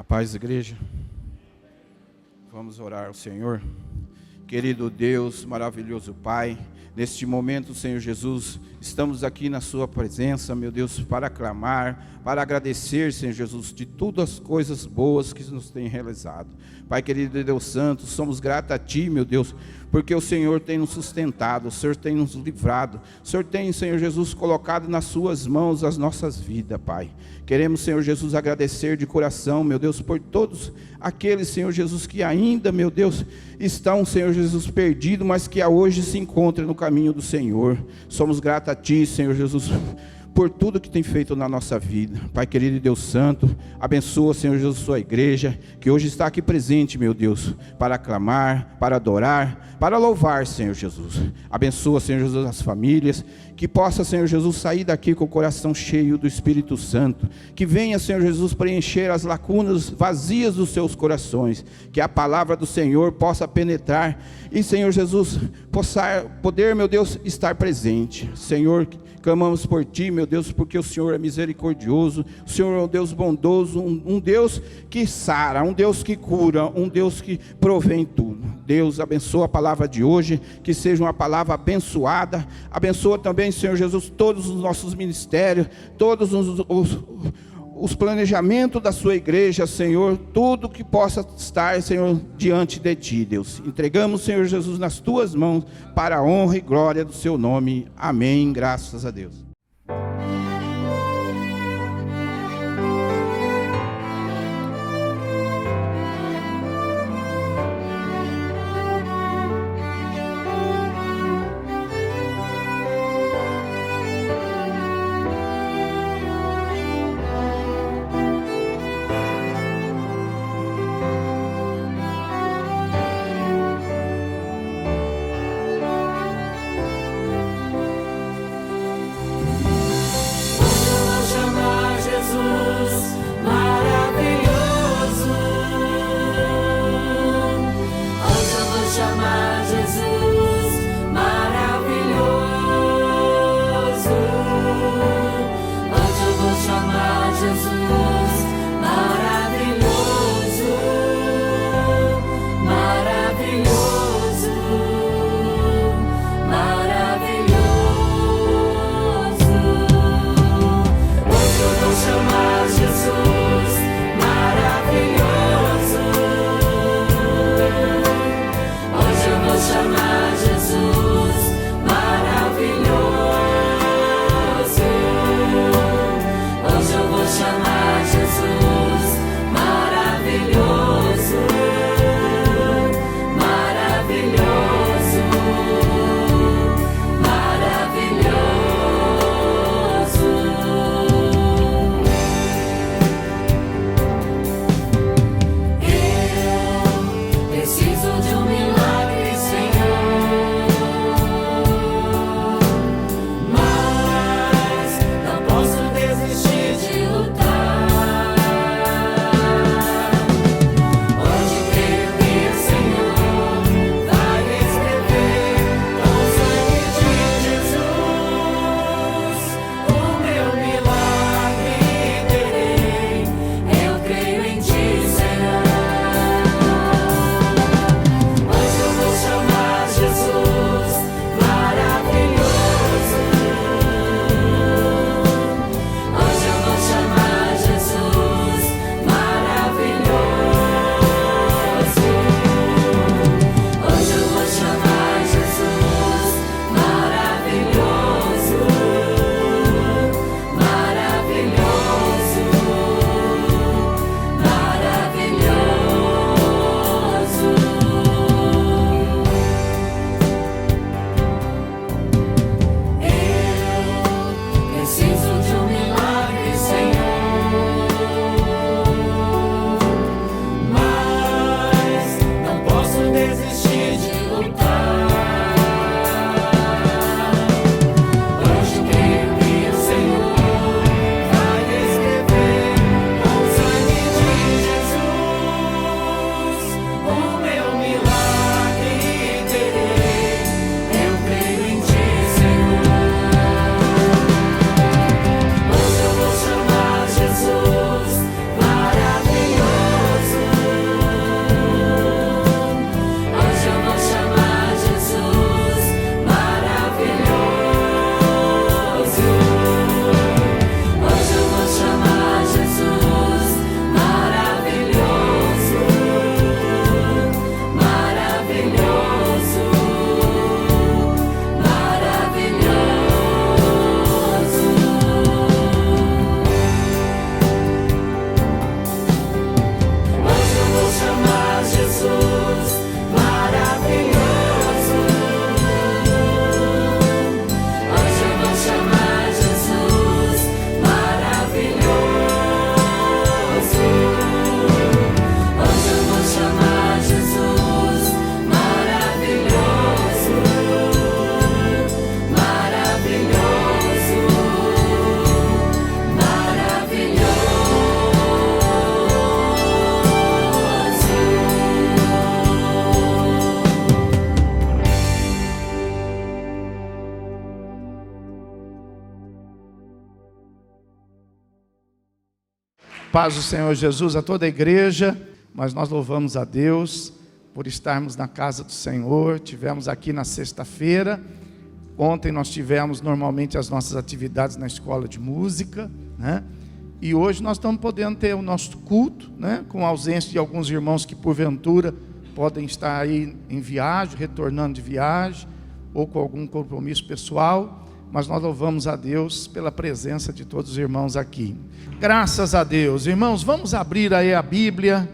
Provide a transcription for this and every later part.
Paz, igreja. Vamos orar ao Senhor. Querido Deus, maravilhoso Pai, neste momento, Senhor Jesus, estamos aqui na sua presença, meu Deus, para clamar, para agradecer, Senhor Jesus, de todas as coisas boas que nos tem realizado. Pai querido e Deus Santo, somos gratos a Ti, meu Deus, porque o Senhor tem nos sustentado, o Senhor tem nos livrado, o Senhor tem, Senhor Jesus, colocado nas suas mãos as nossas vidas, Pai. Queremos, Senhor Jesus, agradecer de coração, meu Deus, por todos aqueles, Senhor Jesus, que ainda, meu Deus, estão, Senhor Jesus, perdidos, mas que hoje se encontram no caminho do Senhor. Somos gratos a Ti, Senhor Jesus, por tudo que tem feito na nossa vida. Pai querido e Deus Santo, abençoa, Senhor Jesus, sua igreja, que hoje está aqui presente, meu Deus, para aclamar, para adorar, para louvar, Senhor Jesus. Abençoa, Senhor Jesus, as famílias, que possa, Senhor Jesus, sair daqui com o coração cheio do Espírito Santo, que venha, Senhor Jesus, preencher as lacunas vazias dos seus corações, que a palavra do Senhor possa penetrar e, Senhor Jesus, poder, meu Deus, estar presente. Senhor, clamamos por Ti, meu Deus, porque o Senhor é misericordioso, o Senhor é um Deus bondoso, um Deus que sara, um Deus que cura, um Deus que provém tudo. Deus, abençoa a palavra de hoje, que seja uma palavra abençoada. Abençoa também, Senhor Jesus, todos os nossos ministérios, todos os planejamentos da sua igreja, Senhor, tudo que possa estar, Senhor, diante de Ti, Deus. Entregamos, Senhor Jesus, nas Tuas mãos, para a honra e glória do Seu nome. Amém, graças a Deus. Paz do Senhor Jesus a toda a igreja, mas nós louvamos a Deus por estarmos na casa do Senhor. Tivemos aqui na sexta-feira, ontem nós tivemos normalmente as nossas atividades na escola de música, né? E hoje nós estamos podendo ter o nosso culto, né? Com a ausência de alguns irmãos que porventura podem estar aí em viagem, retornando de viagem, ou com algum compromisso pessoal. Mas nós louvamos a Deus pela presença de todos os irmãos aqui. Graças a Deus. Irmãos, vamos abrir aí a Bíblia,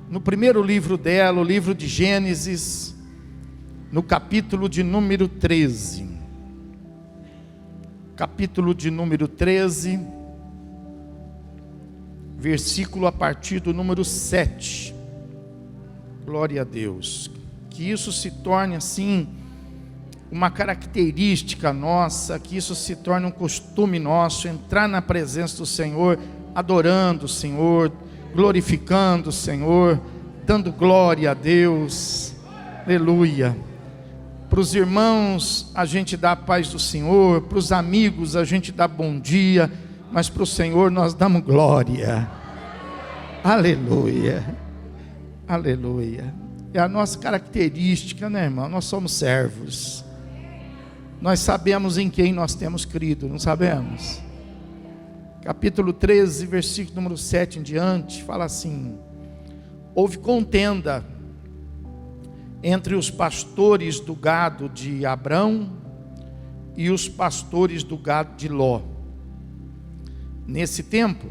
no primeiro livro dela, o livro de Gênesis, no capítulo de número 13. Capítulo de número 13, versículo a partir do número 7. Glória a Deus. Que isso se torne assim uma característica nossa, que isso se torne um costume nosso, entrar na presença do Senhor, adorando o Senhor, glorificando o Senhor, dando glória a Deus, aleluia. Para os irmãos a gente dá a paz do Senhor, para os amigos a gente dá bom dia, mas para o Senhor nós damos glória, aleluia, aleluia. É a nossa característica, né, irmão? Nós somos servos. Nós sabemos em quem nós temos crido, não sabemos? Capítulo 13, versículo número 7 em diante, fala assim: houve contenda entre os pastores do gado de Abrão e os pastores do gado de Ló. Nesse tempo,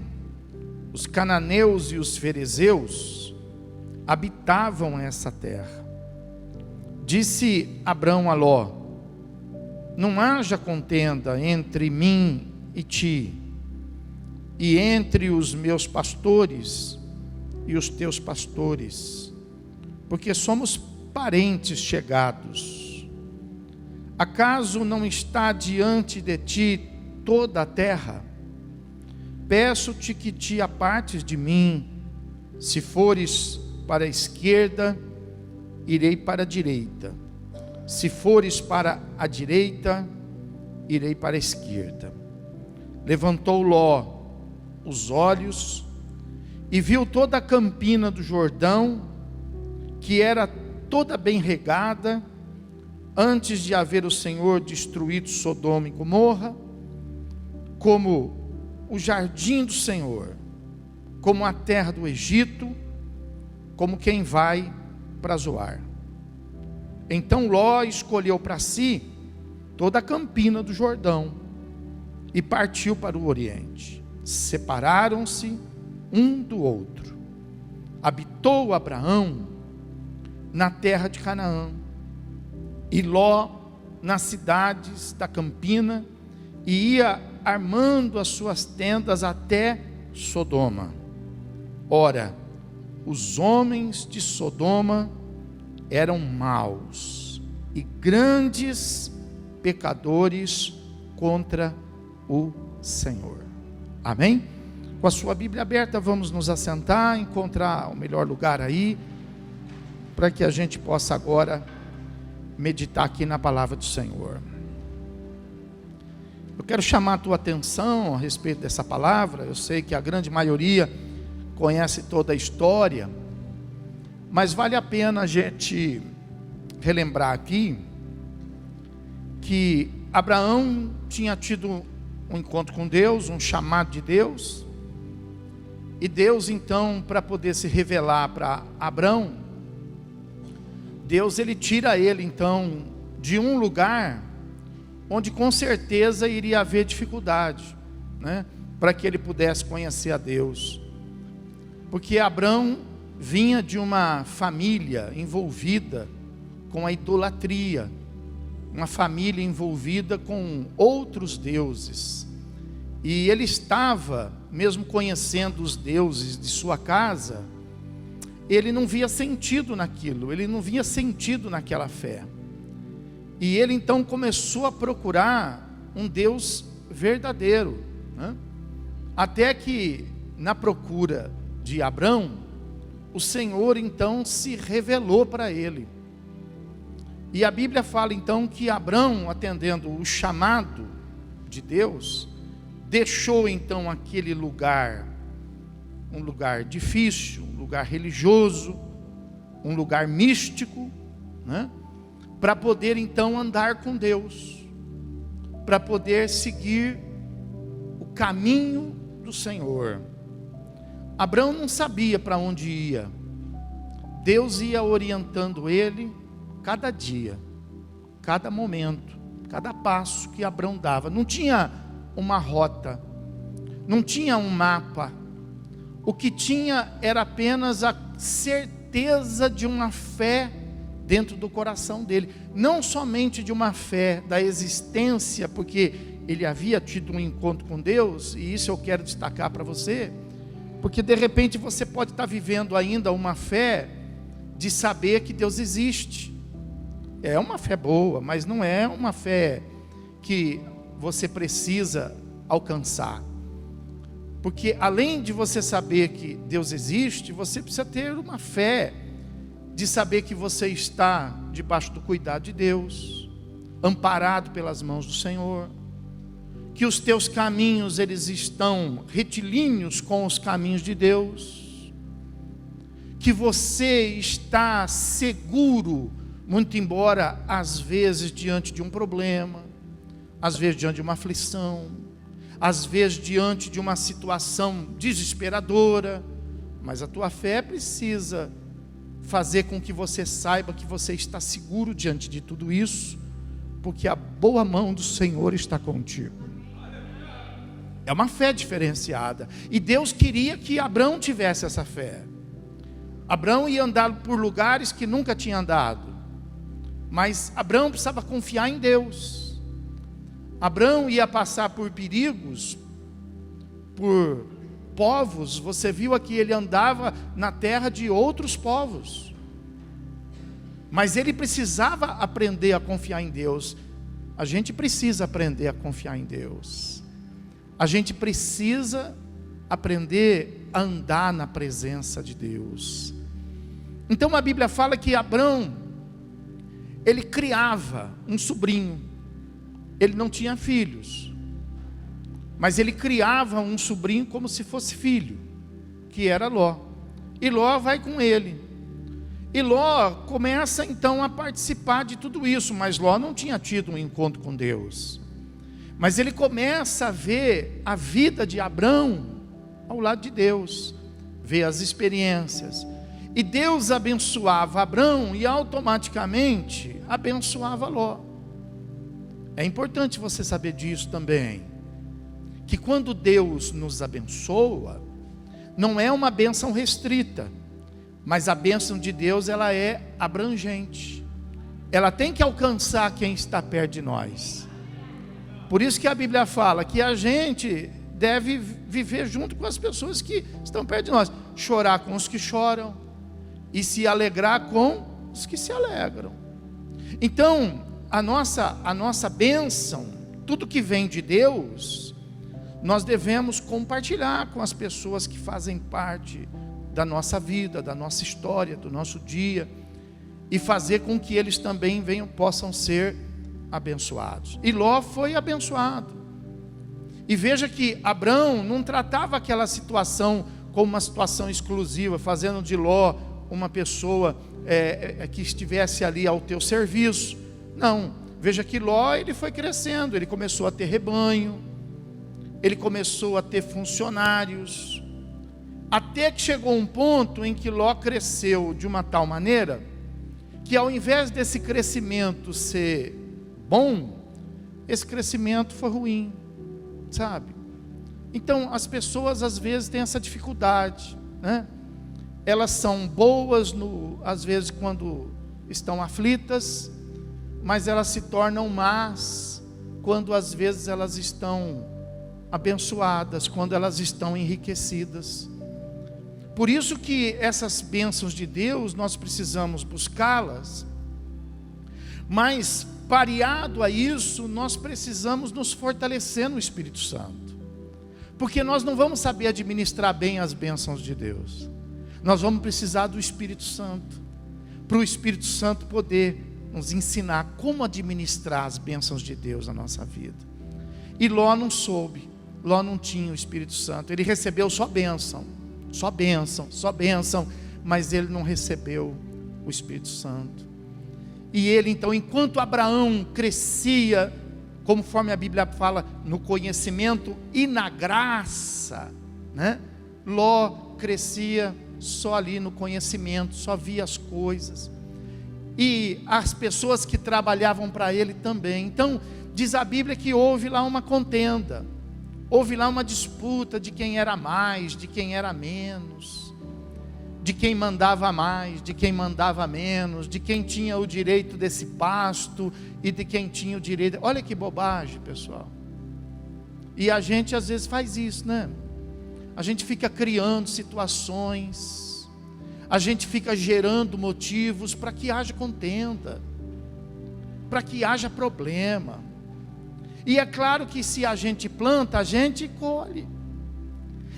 os cananeus e os ferezeus habitavam essa terra. Disse Abrão a Ló: não haja contenda entre mim e ti, e entre os meus pastores e os teus pastores, porque somos parentes chegados. Acaso não está diante de ti toda a terra? Peço-te que te apartes de mim. Se fores para a esquerda, irei para a direita. Se fores para a direita, irei para a esquerda. Levantou Ló os olhos e viu toda a campina do Jordão, que era toda bem regada, antes de haver o Senhor destruído Sodoma e Gomorra, como o jardim do Senhor, como a terra do Egito, como quem vai para Zoar. Então Ló escolheu para si toda a campina do Jordão e partiu para o oriente. Separaram-se um do outro. Habitou Abraão na terra de Canaã, e Ló nas cidades da campina, e ia armando as suas tendas até Sodoma. Ora, os homens de Sodoma eram maus e grandes pecadores contra o Senhor. Amém? Com a sua Bíblia aberta, vamos nos assentar, encontrar o melhor lugar aí, para que a gente possa agora meditar aqui na palavra do Senhor. Eu quero chamar a tua atenção a respeito dessa palavra. Eu sei que a grande maioria conhece toda a história, mas vale a pena a gente relembrar aqui que Abraão tinha tido um encontro com Deus, um chamado de Deus, e Deus então, para poder se revelar para Abraão, Deus ele tira ele então de um lugar onde com certeza iria haver dificuldade, né, para que ele pudesse conhecer a Deus, porque Abraão vinha de uma família envolvida com a idolatria, uma família envolvida com outros deuses, e ele estava, mesmo conhecendo os deuses de sua casa, ele não via sentido naquilo, ele não via sentido naquela fé, e ele então começou a procurar um Deus verdadeiro, né? Até que na procura de Abrão, o Senhor então se revelou para ele, e a Bíblia fala então que Abrão, atendendo o chamado de Deus, deixou então aquele lugar um lugar difícil, um lugar religioso, um lugar místico, né? Para poder então andar com Deus, para poder seguir o caminho do Senhor. Abraão não sabia para onde ia. Deus ia orientando ele cada dia, cada momento, cada passo que Abraão dava. Não tinha uma rota, não tinha um mapa. O que tinha era apenas a certeza de uma fé dentro do coração dele. Não somente de uma fé da existência, porque ele havia tido um encontro com Deus, e isso eu quero destacar para você, porque de repente você pode estar vivendo ainda uma fé de saber que Deus existe. É uma fé boa, mas não é uma fé que você precisa alcançar. Porque além de você saber que Deus existe, você precisa ter uma fé de saber que você está debaixo do cuidado de Deus, amparado pelas mãos do Senhor, que os teus caminhos eles estão retilíneos com os caminhos de Deus, que você está seguro, muito embora às vezes diante de um problema, às vezes diante de uma aflição, às vezes diante de uma situação desesperadora, mas a tua fé precisa fazer com que você saiba que você está seguro diante de tudo isso, porque a boa mão do Senhor está contigo. É uma fé diferenciada, e Deus queria que Abraão tivesse essa fé. Abraão ia andar por lugares que nunca tinha andado, mas Abraão precisava confiar em Deus. Abraão ia passar por perigos, por povos. Você viu aqui, ele andava na terra de outros povos, mas ele precisava aprender a confiar em Deus. A gente precisa aprender a confiar em Deus. A gente precisa aprender a andar na presença de Deus. Então a Bíblia fala que Abraão, ele criava um sobrinho. Ele não tinha filhos, mas ele criava um sobrinho como se fosse filho, que era Ló. E Ló vai com ele. E Ló começa então a participar de tudo isso, mas Ló não tinha tido um encontro com Deus. Mas ele começa a ver a vida de Abraão ao lado de Deus, ver as experiências. E Deus abençoava Abraão e automaticamente abençoava Ló. É importante você saber disso também, que quando Deus nos abençoa, não é uma bênção restrita, mas a bênção de Deus ela é abrangente, ela tem que alcançar quem está perto de nós. Por isso que a Bíblia fala que a gente deve viver junto com as pessoas que estão perto de nós, chorar com os que choram e se alegrar com os que se alegram. Então a nossa bênção, tudo que vem de Deus, nós devemos compartilhar com as pessoas que fazem parte da nossa vida, da nossa história, do nosso dia, e fazer com que eles também possam ser abençoados. E Ló foi abençoado. E veja que Abraão não tratava aquela situação como uma situação exclusiva, fazendo de Ló uma pessoa que estivesse ali ao teu serviço. Não, veja que Ló ele foi crescendo, ele começou a ter rebanho, ele começou a ter funcionários, até que chegou um ponto em que Ló cresceu de uma tal maneira, que ao invés desse crescimento ser bom, esse crescimento foi ruim, sabe? Então as pessoas às vezes têm essa dificuldade, né? Elas são boas às vezes quando estão aflitas, mas elas se tornam más quando às vezes elas estão abençoadas, quando elas estão enriquecidas. Por isso que essas bênçãos de Deus nós precisamos buscá-las, mas pareado a isso nós precisamos nos fortalecer no Espírito Santo, porque nós não vamos saber administrar bem as bênçãos de Deus. Nós vamos precisar do Espírito Santo, para o Espírito Santo poder nos ensinar como administrar as bênçãos de Deus na nossa vida. E Ló não soube, Ló não tinha o Espírito Santo, ele recebeu só bênção, só bênção, só bênção, mas ele não recebeu o Espírito Santo. E ele então, enquanto Abraão crescia, conforme a Bíblia fala, no conhecimento e na graça, né? Ló crescia só ali no conhecimento, só via as coisas, e as pessoas que trabalhavam para ele também. Então diz a Bíblia que houve lá uma contenda, houve lá uma disputa de quem era mais, de quem era menos, de quem mandava mais, de quem mandava menos, de quem tinha o direito desse pasto e de quem tinha o direito. Olha que bobagem, pessoal. E a gente às vezes faz isso, né? A gente fica criando situações, a gente fica gerando motivos para que haja contenda, para que haja problema. E é claro que se a gente planta, a gente colhe.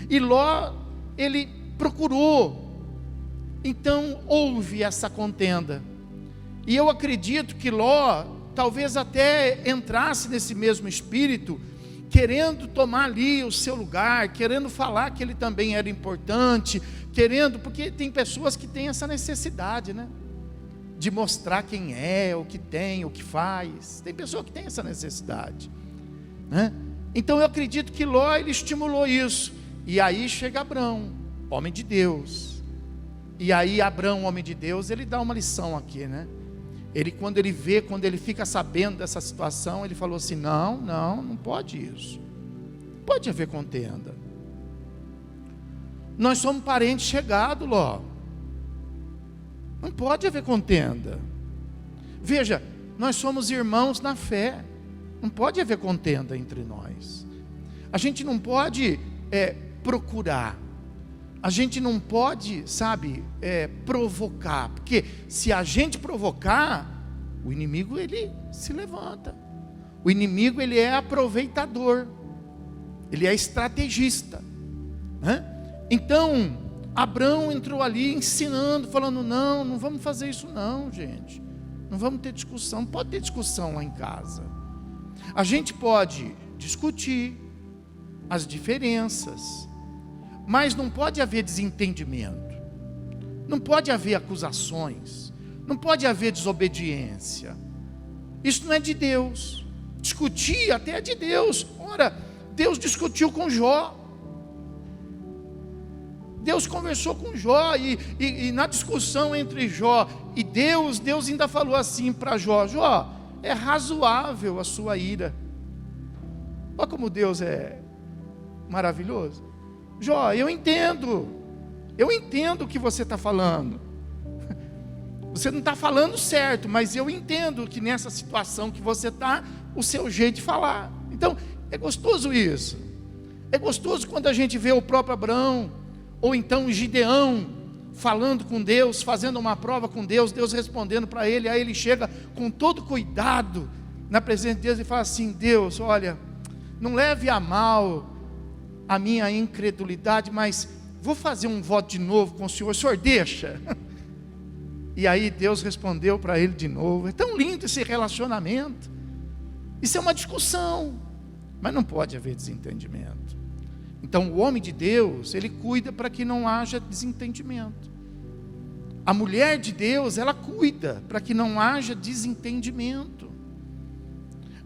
E Ló, ele procurou, então houve essa contenda. E eu acredito que Ló talvez até entrasse nesse mesmo espírito, querendo tomar ali o seu lugar, querendo falar que ele também era importante, porque tem pessoas que têm essa necessidade, né? De mostrar quem é, o que tem, o que faz. Tem pessoa que tem essa necessidade, né? Então eu acredito que Ló, ele estimulou isso. E aí chega Abrão, homem de Deus. E aí Abrão, homem de Deus, ele dá uma lição aqui, né? Quando ele fica sabendo dessa situação, ele falou assim: não pode isso, não pode haver contenda, nós somos parentes chegados, Ló, não pode haver contenda. Veja, nós somos irmãos na fé, não pode haver contenda entre nós. A gente não pode procurar, a gente não pode, provocar, porque se a gente provocar, o inimigo ele se levanta. O inimigo ele é aproveitador, ele é estrategista, né? Então Abrão entrou ali ensinando, falando: não vamos fazer isso não, gente, não vamos ter discussão. Não pode ter discussão lá em casa. A gente pode discutir as diferenças, mas não pode haver desentendimento, não pode haver acusações, não pode haver desobediência. Isso não é de Deus. Discutir até é de Deus. Ora, Deus discutiu com Jó, Deus conversou com Jó, e na discussão entre Jó e Deus ainda falou assim para Jó: Jó, é razoável a sua ira. Olha como Deus é maravilhoso. Jó, eu entendo o que você está falando. Você não está falando certo, mas eu entendo que nessa situação que você está, o seu jeito de falar. Então, é gostoso isso. É gostoso quando a gente vê o próprio Abrão, ou então Gideão, falando com Deus, fazendo uma prova com Deus, Deus respondendo para ele. Aí ele chega com todo cuidado na presença de Deus e fala assim: Deus, olha, não leve a mal a minha incredulidade, mas vou fazer um voto de novo com o senhor deixa? E aí Deus respondeu para ele de novo. É tão lindo esse relacionamento. Isso é uma discussão, mas não pode haver desentendimento. Então o homem de Deus, ele cuida para que não haja desentendimento. A mulher de Deus, ela cuida para que não haja desentendimento.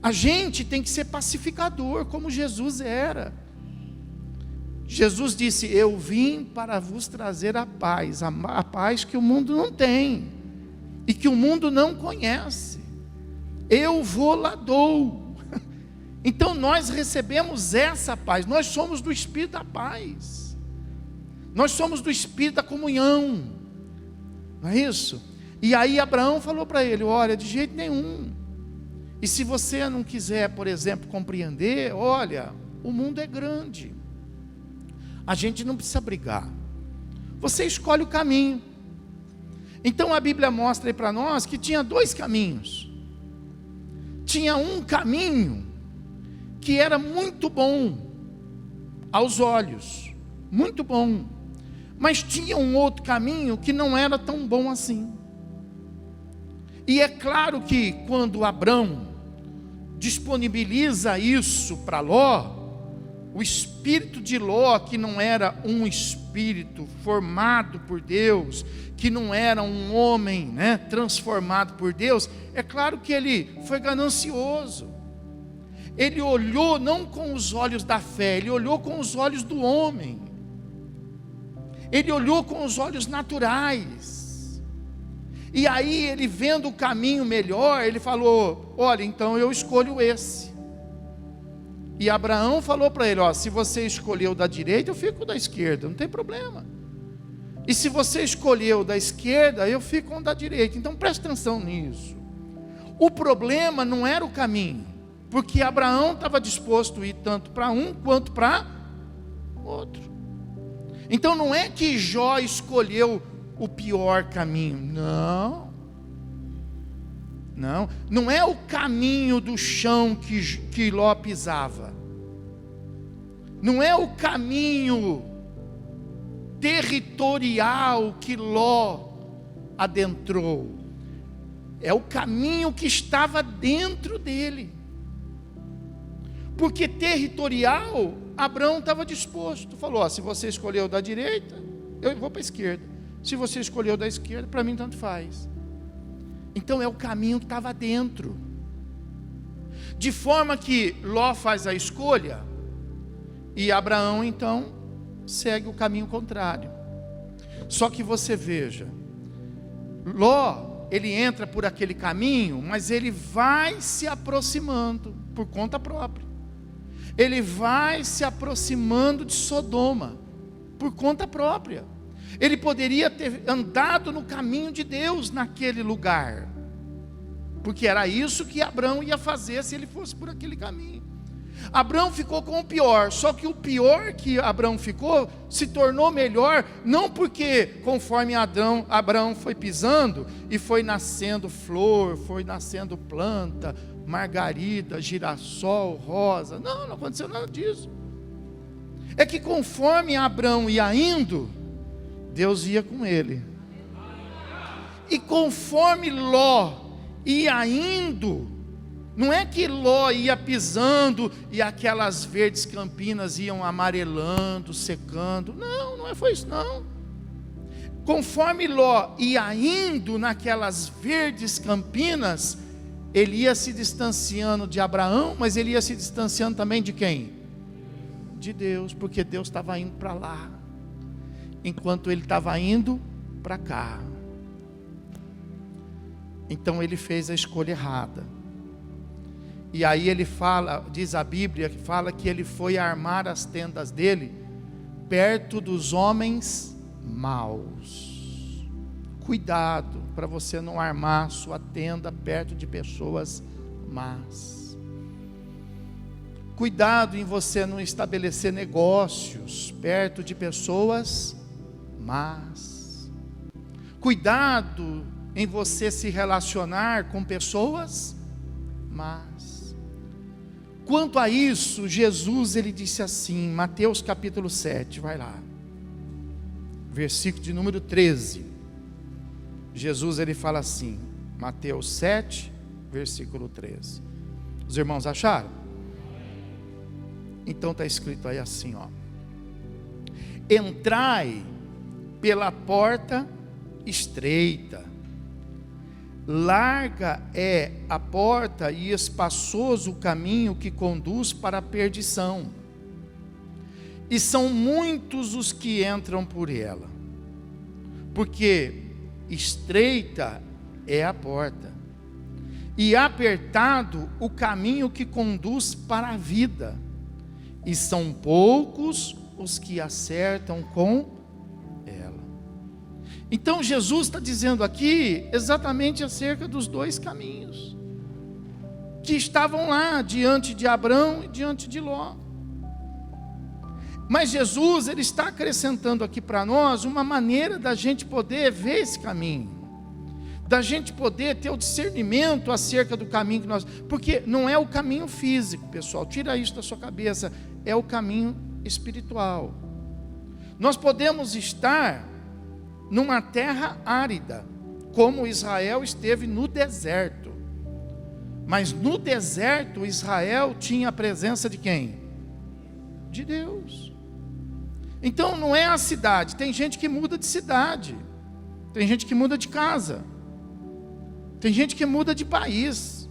A gente tem que ser pacificador, como Jesus era. Jesus disse: eu vim para vos trazer a paz que o mundo não tem, e que o mundo não conhece. Eu vou lá dou. Então nós recebemos essa paz, nós somos do Espírito da paz, nós somos do Espírito da comunhão, não é isso? E aí Abraão falou para ele: olha, de jeito nenhum, e se você não quiser, por exemplo, compreender, olha, o mundo é grande, a gente não precisa brigar, você escolhe o caminho. Então a Bíblia mostra aí para nós que tinha dois caminhos. Tinha um caminho que era muito bom aos olhos, muito bom, mas tinha um outro caminho que não era tão bom assim. E é claro que quando Abrão disponibiliza isso para Ló, o espírito de Ló, que não era um espírito formado por Deus, que não era um homem, né, transformado por Deus, é claro que ele foi ganancioso. Ele olhou não com os olhos da fé, ele olhou com os olhos do homem. Ele olhou com os olhos naturais. E aí ele, vendo o caminho melhor, ele falou: olha, então eu escolho esse. E Abraão falou para ele: ó, se você escolheu da direita, eu fico da esquerda, não tem problema. E se você escolheu da esquerda, eu fico com da direita. Então preste atenção nisso. O problema não era o caminho, porque Abraão estava disposto a ir tanto para um quanto para outro. Então não é que Jó escolheu o pior caminho, não é o caminho do chão que Ló pisava, não é o caminho territorial que Ló adentrou, é o caminho que estava dentro dele. Porque territorial, Abraão estava disposto, falou: ó, se você escolheu da direita, eu vou para a esquerda. Se você escolheu da esquerda, para mim tanto faz. Então é o caminho que estava dentro. De forma que Ló faz a escolha, e Abraão então segue o caminho contrário. Só que você veja, Ló, ele entra por aquele caminho, mas ele vai se aproximando por conta própria. Ele vai se aproximando de Sodoma por conta própria. Ele poderia ter andado no caminho de Deus naquele lugar, porque era isso que Abraão ia fazer se ele fosse por aquele caminho. Abraão ficou com o pior, só que o pior que Abraão ficou se tornou melhor, não porque conforme Abraão foi pisando e foi nascendo flor, foi nascendo planta, margarida, girassol, rosa, não aconteceu nada disso. É que conforme Abraão ia indo, Deus ia com ele. E conforme Ló ia indo, não é que Ló ia pisando e aquelas verdes campinas iam amarelando, secando. Não foi isso não. Conforme Ló ia indo naquelas verdes campinas, ele ia se distanciando de Abraão, mas ele ia se distanciando também de quem? De Deus, porque Deus estava indo para lá, enquanto ele estava indo para cá. Então ele fez a escolha errada. E aí ele fala, diz a Bíblia, que fala que ele foi armar as tendas dele perto dos homens maus. Cuidado para você não armar sua tenda perto de pessoas más. Cuidado em você não estabelecer negócios perto de pessoas más. Cuidado em você se relacionar com pessoas más. Quanto a isso, Jesus, ele disse assim, Mateus capítulo 7, vai lá, versículo de número 13, Jesus, ele fala assim, Mateus 7, versículo 13, os irmãos acharam? Então está escrito aí assim, ó: entrai pela porta estreita, larga é a porta e espaçoso o caminho que conduz para a perdição, e são muitos os que entram por ela, porque estreita é a porta, e apertado o caminho que conduz para a vida, e são poucos os que acertam com ela. Então Jesus está dizendo aqui exatamente acerca dos dois caminhos que estavam lá diante de Abraão e diante de Ló. Mas Jesus, ele está acrescentando aqui para nós uma maneira da gente poder ver esse caminho, da gente poder ter o discernimento acerca do caminho que nós, porque não é o caminho físico, pessoal, tira isso da sua cabeça, é o caminho espiritual. Nós podemos estar numa terra árida, como Israel esteve no deserto, mas no deserto Israel tinha a presença de quem? de Deus. Então não é a cidade, tem gente que muda de cidade, tem gente que muda de casa, tem gente que muda de país,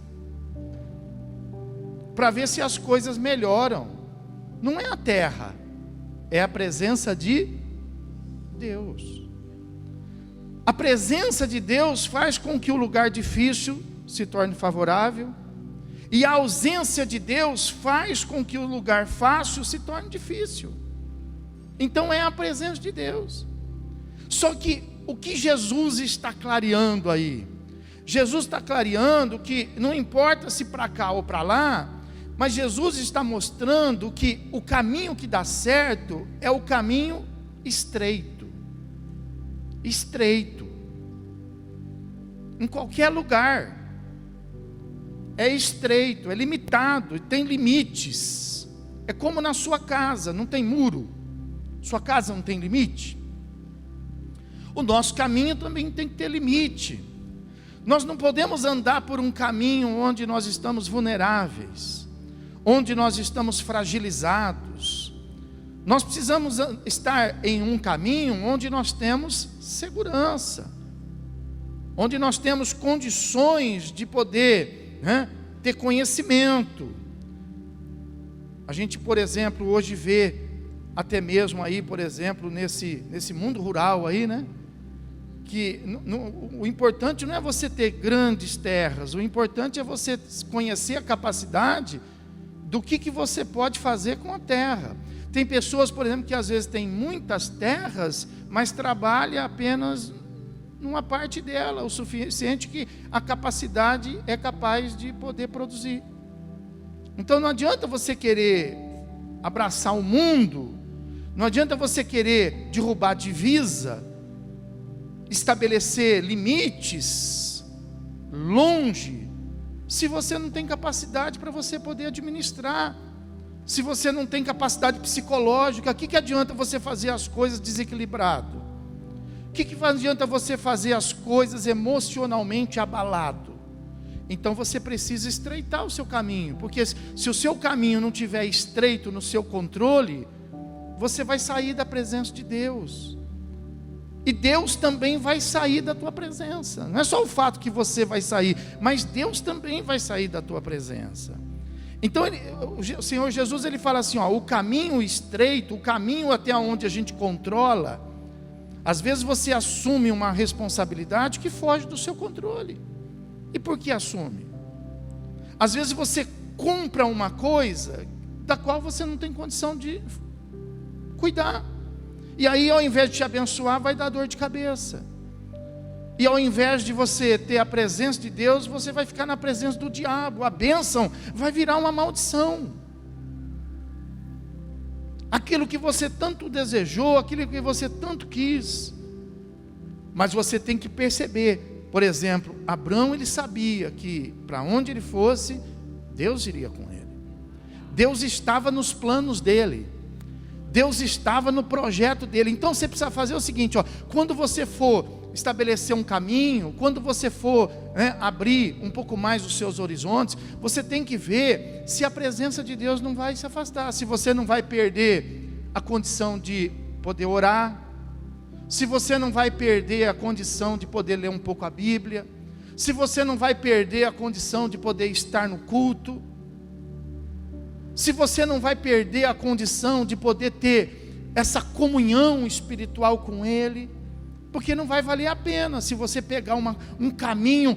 para ver se as coisas melhoram. Não é a terra, é a presença de Deus. A presença de Deus faz com que o lugar difícil se torne favorável, e a ausência de Deus faz com que o lugar fácil se torne difícil. Então é a presença de Deus. Só que o que Jesus está clareando aí? Jesus está clareando que não importa se para cá ou para lá, mas Jesus está mostrando que o caminho que dá certo é o caminho estreito. Estreito. Em qualquer lugar. É estreito, é limitado, tem limites. É como na sua casa, não tem muro. Sua casa não tem limite. O nosso caminho também tem que ter limite. Nós não podemos andar por um caminho onde nós estamos vulneráveis, onde nós estamos fragilizados. Nós precisamos estar em um caminho onde nós temos segurança, onde nós temos condições de poder ter conhecimento. A gente, por exemplo, hoje vê até mesmo aí, por exemplo, nesse mundo rural aí, que o importante não é você ter grandes terras, o importante é você conhecer a capacidade do que você pode fazer com a terra. Tem pessoas, por exemplo, que às vezes têm muitas terras, mas trabalha apenas numa parte dela, o suficiente que a capacidade é capaz de poder produzir. Então não adianta você querer abraçar o mundo, não adianta você querer derrubar a divisa, estabelecer limites longe, se você não tem capacidade para você poder administrar, se você não tem capacidade psicológica. O que adianta você fazer as coisas desequilibrado? O que adianta você fazer as coisas emocionalmente abalado? Então você precisa estreitar o seu caminho, porque se o seu caminho não tiver estreito no seu controle, você vai sair da presença de Deus, e Deus também vai sair da tua presença. Não é só o fato que você vai sair, mas Deus também vai sair da tua presença. Então o Senhor Jesus, ele fala assim, o caminho estreito, o caminho até onde a gente controla, às vezes você assume uma responsabilidade que foge do seu controle. E por que assume? Às vezes você compra uma coisa da qual você não tem condição de cuidar, e aí ao invés de te abençoar, vai dar dor de cabeça. E ao invés de você ter a presença de Deus, você vai ficar na presença do diabo. A bênção vai virar uma maldição. Aquilo que você tanto desejou, aquilo que você tanto quis. Mas você tem que perceber. Por exemplo, Abraão, ele sabia que para onde ele fosse, Deus iria com ele. Deus estava nos planos dele. Deus estava no projeto dele. Então você precisa fazer o seguinte, quando você for estabelecer um caminho, quando você for abrir um pouco mais os seus horizontes, você tem que ver se a presença de Deus não vai se afastar, se você não vai perder a condição de poder orar, se você não vai perder a condição de poder ler um pouco a Bíblia, se você não vai perder a condição de poder estar no culto, se você não vai perder a condição de poder ter essa comunhão espiritual com Ele, porque não vai valer a pena se você pegar um caminho,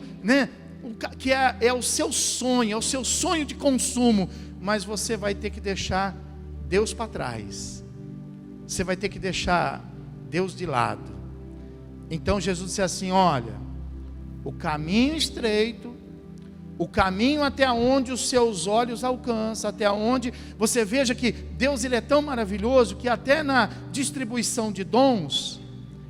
que é o seu sonho, é o seu sonho de consumo, mas você vai ter que deixar Deus para trás, você vai ter que deixar Deus de lado. Então Jesus disse assim, olha, o caminho estreito, o caminho até onde os seus olhos alcançam, até onde você veja que Deus, ele é tão maravilhoso, que até na distribuição de dons,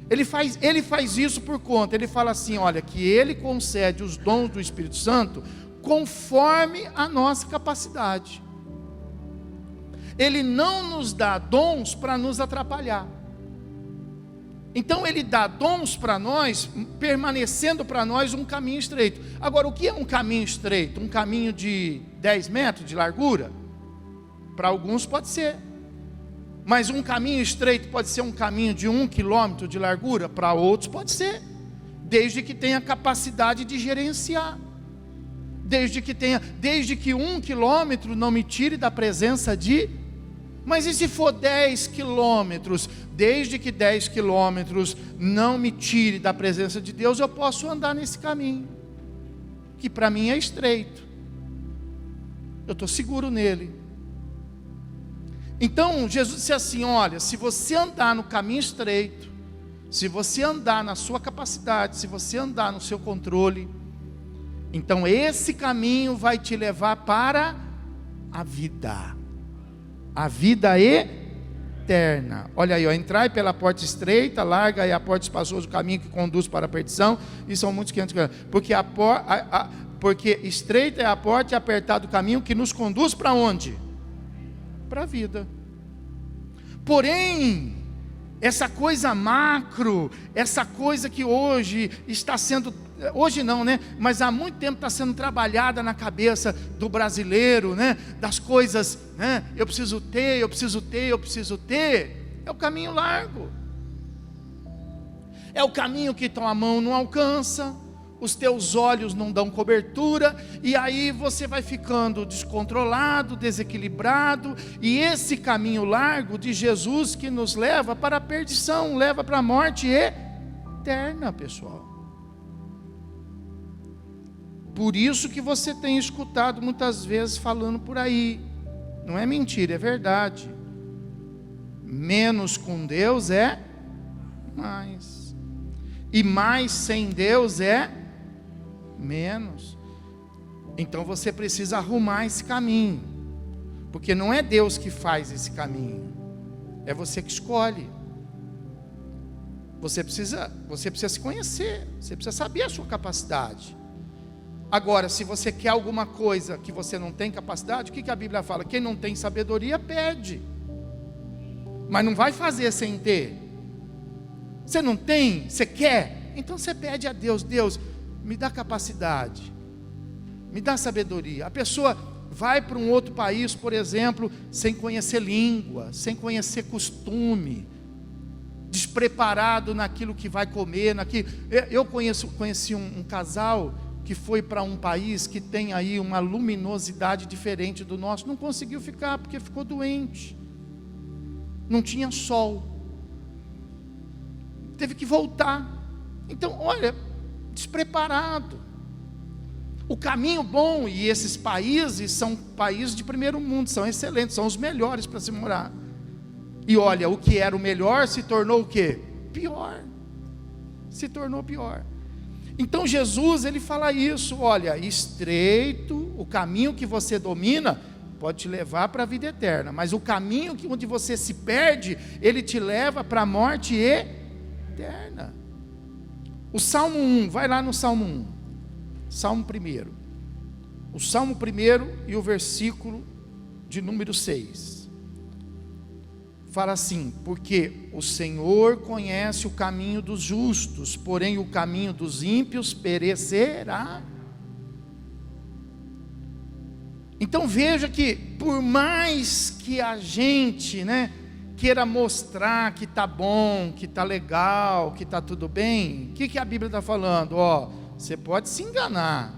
Ele faz isso por conta. Ele fala assim, olha, que Ele concede os dons do Espírito Santo conforme a nossa capacidade. Ele não nos dá dons para nos atrapalhar. Então Ele dá dons para nós, permanecendo para nós um caminho estreito. Agora, o que é um caminho estreito? Um caminho de 10 metros de largura? Para alguns pode ser. Mas um caminho estreito pode ser um caminho de 1 quilômetro de largura, para outros pode ser, desde que tenha capacidade de gerenciar, desde que 1 quilômetro não me tire da presença de... Mas e se for 10 quilômetros? Desde que 10 quilômetros não me tire da presença de Deus, eu posso andar nesse caminho, que para mim é estreito, eu estou seguro nele. Então Jesus disse assim: olha, se você andar no caminho estreito, se você andar na sua capacidade, se você andar no seu controle, então esse caminho vai te levar para a vida eterna. Olha aí, ó, entrai pela porta estreita, larga é a porta espaçosa, o caminho que conduz para a perdição, e são muitos que entram, porque estreita é a porta e apertado o caminho que nos conduz para onde? Para a vida. Porém, essa coisa macro, essa coisa que hoje está sendo, hoje não, né? Mas há muito tempo está sendo trabalhada na cabeça do brasileiro, né? Das coisas, né? Eu preciso ter, é o caminho largo, é o caminho que tua mão não alcança, os teus olhos não dão cobertura, e aí você vai ficando descontrolado, desequilibrado, e esse caminho largo de Jesus que nos leva para a perdição, leva para a morte eterna, pessoal. Por isso que você tem escutado muitas vezes falando por aí, não é mentira, é verdade, menos com Deus é mais, e mais sem Deus é menos. Então você precisa arrumar esse caminho, porque não é Deus que faz esse caminho, é você que escolhe. Você precisa se conhecer, você precisa saber a sua capacidade. Agora, se você quer alguma coisa que você não tem capacidade, o que a Bíblia fala? Quem não tem sabedoria pede, mas não vai fazer sem ter. Você não tem, você quer, então você pede a Deus: Deus, me dá capacidade, me dá sabedoria. A pessoa vai para um outro país, por exemplo, sem conhecer língua, sem conhecer costume, despreparado naquilo que vai comer, eu conheci um casal que foi para um país que tem aí uma luminosidade diferente do nosso, não conseguiu ficar porque ficou doente, não tinha sol, teve que voltar. Então, olha, despreparado. O caminho bom, e esses países são países de primeiro mundo, são excelentes, são os melhores para se morar. E olha, o que era o melhor se tornou o quê? Pior. Se tornou pior. Então Jesus, ele fala isso: olha, estreito, o caminho que você domina pode te levar para a vida eterna, mas o caminho onde você se perde, ele te leva para a morte eterna. O Salmo 1, vai lá no Salmo 1, Salmo 1, o Salmo 1 e o versículo de número 6, fala assim: porque o Senhor conhece o caminho dos justos, porém o caminho dos ímpios perecerá. Então veja que, por mais que a gente, queira mostrar que está bom, que está legal, que está tudo bem, o que a Bíblia está falando? Você pode se enganar,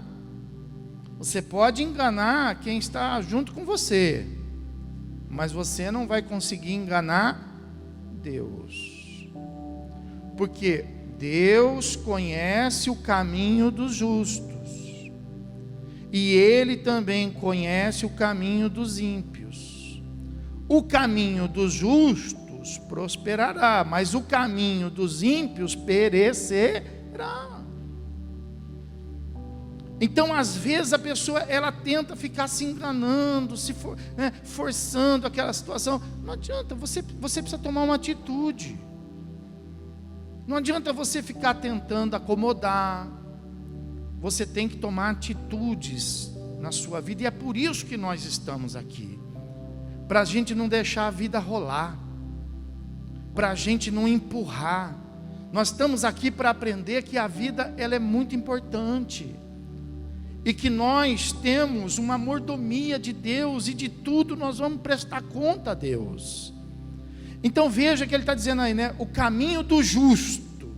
você pode enganar quem está junto com você, mas você não vai conseguir enganar Deus, porque Deus conhece o caminho dos justos, e Ele também conhece o caminho dos ímpios. O caminho dos justos prosperará, mas o caminho dos ímpios perecerá. Então, às vezes a pessoa, ela tenta ficar se enganando, forçando aquela situação. Não adianta, você precisa tomar uma atitude. Não adianta você ficar tentando acomodar. Você tem que tomar atitudes na sua vida, e é por isso que nós estamos aqui, para a gente não deixar a vida rolar, para a gente não empurrar. Nós estamos aqui para aprender que a vida, ela é muito importante, e que nós temos uma mordomia de Deus, e de tudo nós vamos prestar conta a Deus. Então veja que ele está dizendo aí, né? O caminho do justo.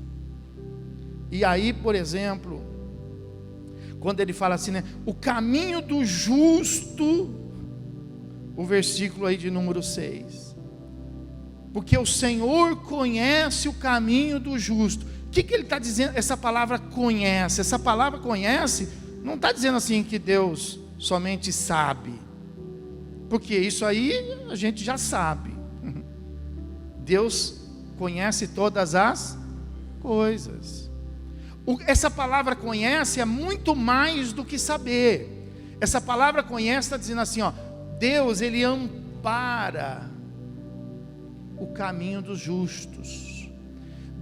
E aí, por exemplo, quando ele fala assim, né? O caminho do justo, o versículo aí de número 6. Porque o Senhor conhece o caminho do justo. O que ele está dizendo? Essa palavra conhece. Essa palavra conhece, não está dizendo assim que Deus somente sabe. Porque isso aí a gente já sabe. Deus conhece todas as coisas. Essa palavra conhece é muito mais do que saber. Essa palavra conhece está dizendo assim, ó, Deus, Ele ampara o caminho dos justos.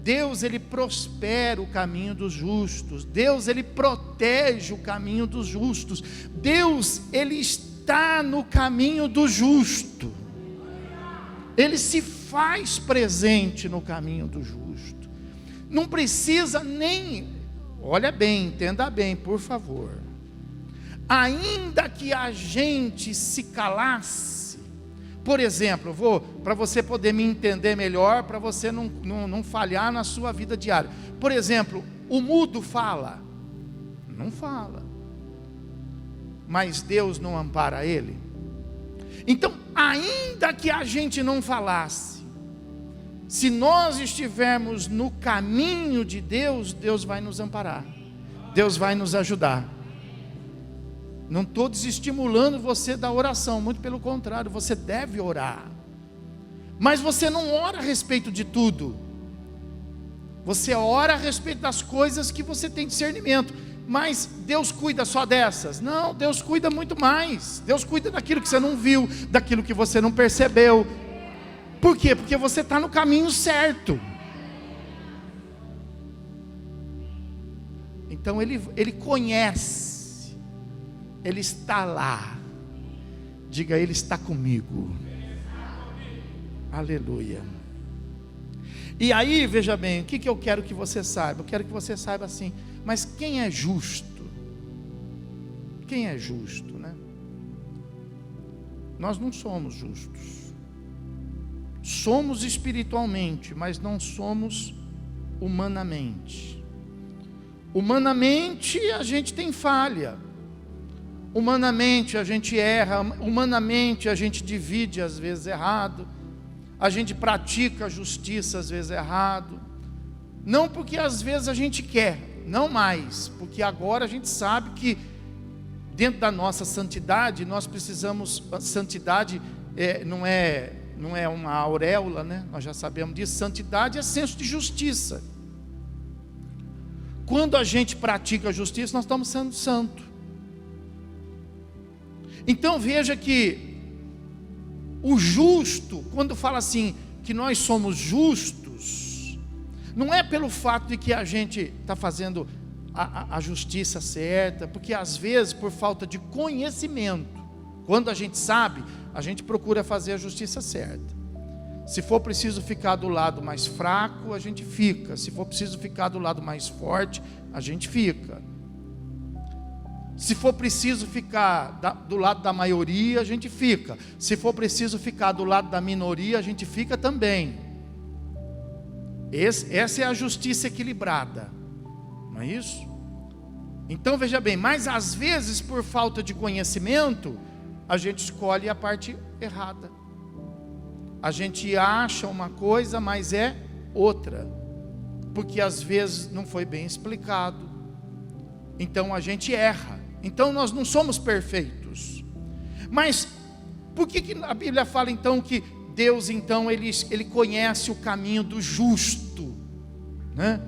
Deus, Ele prospera o caminho dos justos. Deus, Ele protege o caminho dos justos. Deus, Ele está no caminho do justo. Ele se faz presente no caminho do justo. Não precisa nem, olha bem, entenda bem, por favor. Ainda que a gente se calasse, por exemplo, para você poder me entender melhor, para você não falhar na sua vida diária. Por exemplo, o mudo fala? Não fala. Mas Deus não ampara ele? Então, ainda que a gente não falasse, se nós estivermos no caminho de Deus, Deus vai nos amparar, Deus vai nos ajudar. Não estou desestimulando você da oração, muito pelo contrário, você deve orar. Mas você não ora a respeito de tudo. Você ora a respeito das coisas que você tem discernimento. Mas Deus cuida só dessas? Não, Deus cuida muito mais. Deus cuida daquilo que você não viu, daquilo que você não percebeu. Por quê? Porque você está no caminho certo. Então Ele conhece, Ele está lá. Diga, Ele está comigo. Aleluia. E aí, veja bem, o que eu quero que você saiba? Eu quero que você saiba assim, mas quem é justo? Quem é justo, né? Nós não somos justos. Somos espiritualmente, mas não somos humanamente. Humanamente a gente tem falha. Humanamente a gente erra. Humanamente a gente divide às vezes errado. A gente pratica a justiça às vezes errado. Não porque às vezes a gente quer, não mais, porque agora a gente sabe que dentro da nossa santidade nós precisamos, a santidade não é uma auréola, né? Nós já sabemos disso. Santidade é senso de justiça. Quando a gente pratica a justiça, nós estamos sendo santos. Então veja que o justo, quando fala assim, que nós somos justos, não é pelo fato de que a gente está fazendo a justiça certa, porque às vezes por falta de conhecimento, quando a gente sabe, a gente procura fazer a justiça certa. Se for preciso ficar do lado mais fraco, a gente fica. Se for preciso ficar do lado mais forte, a gente fica. Se for preciso ficar do lado da maioria, a gente fica. Se for preciso ficar do lado da minoria, a gente fica também. Essa é a justiça equilibrada, não é isso? Então veja bem, mas às vezes por falta de conhecimento, a gente escolhe a parte errada. A gente acha uma coisa, mas é outra, porque às vezes não foi bem explicado. Então a gente erra. Então nós não somos perfeitos. Mas por que a Bíblia fala então que Deus então ele conhece o caminho do justo, né?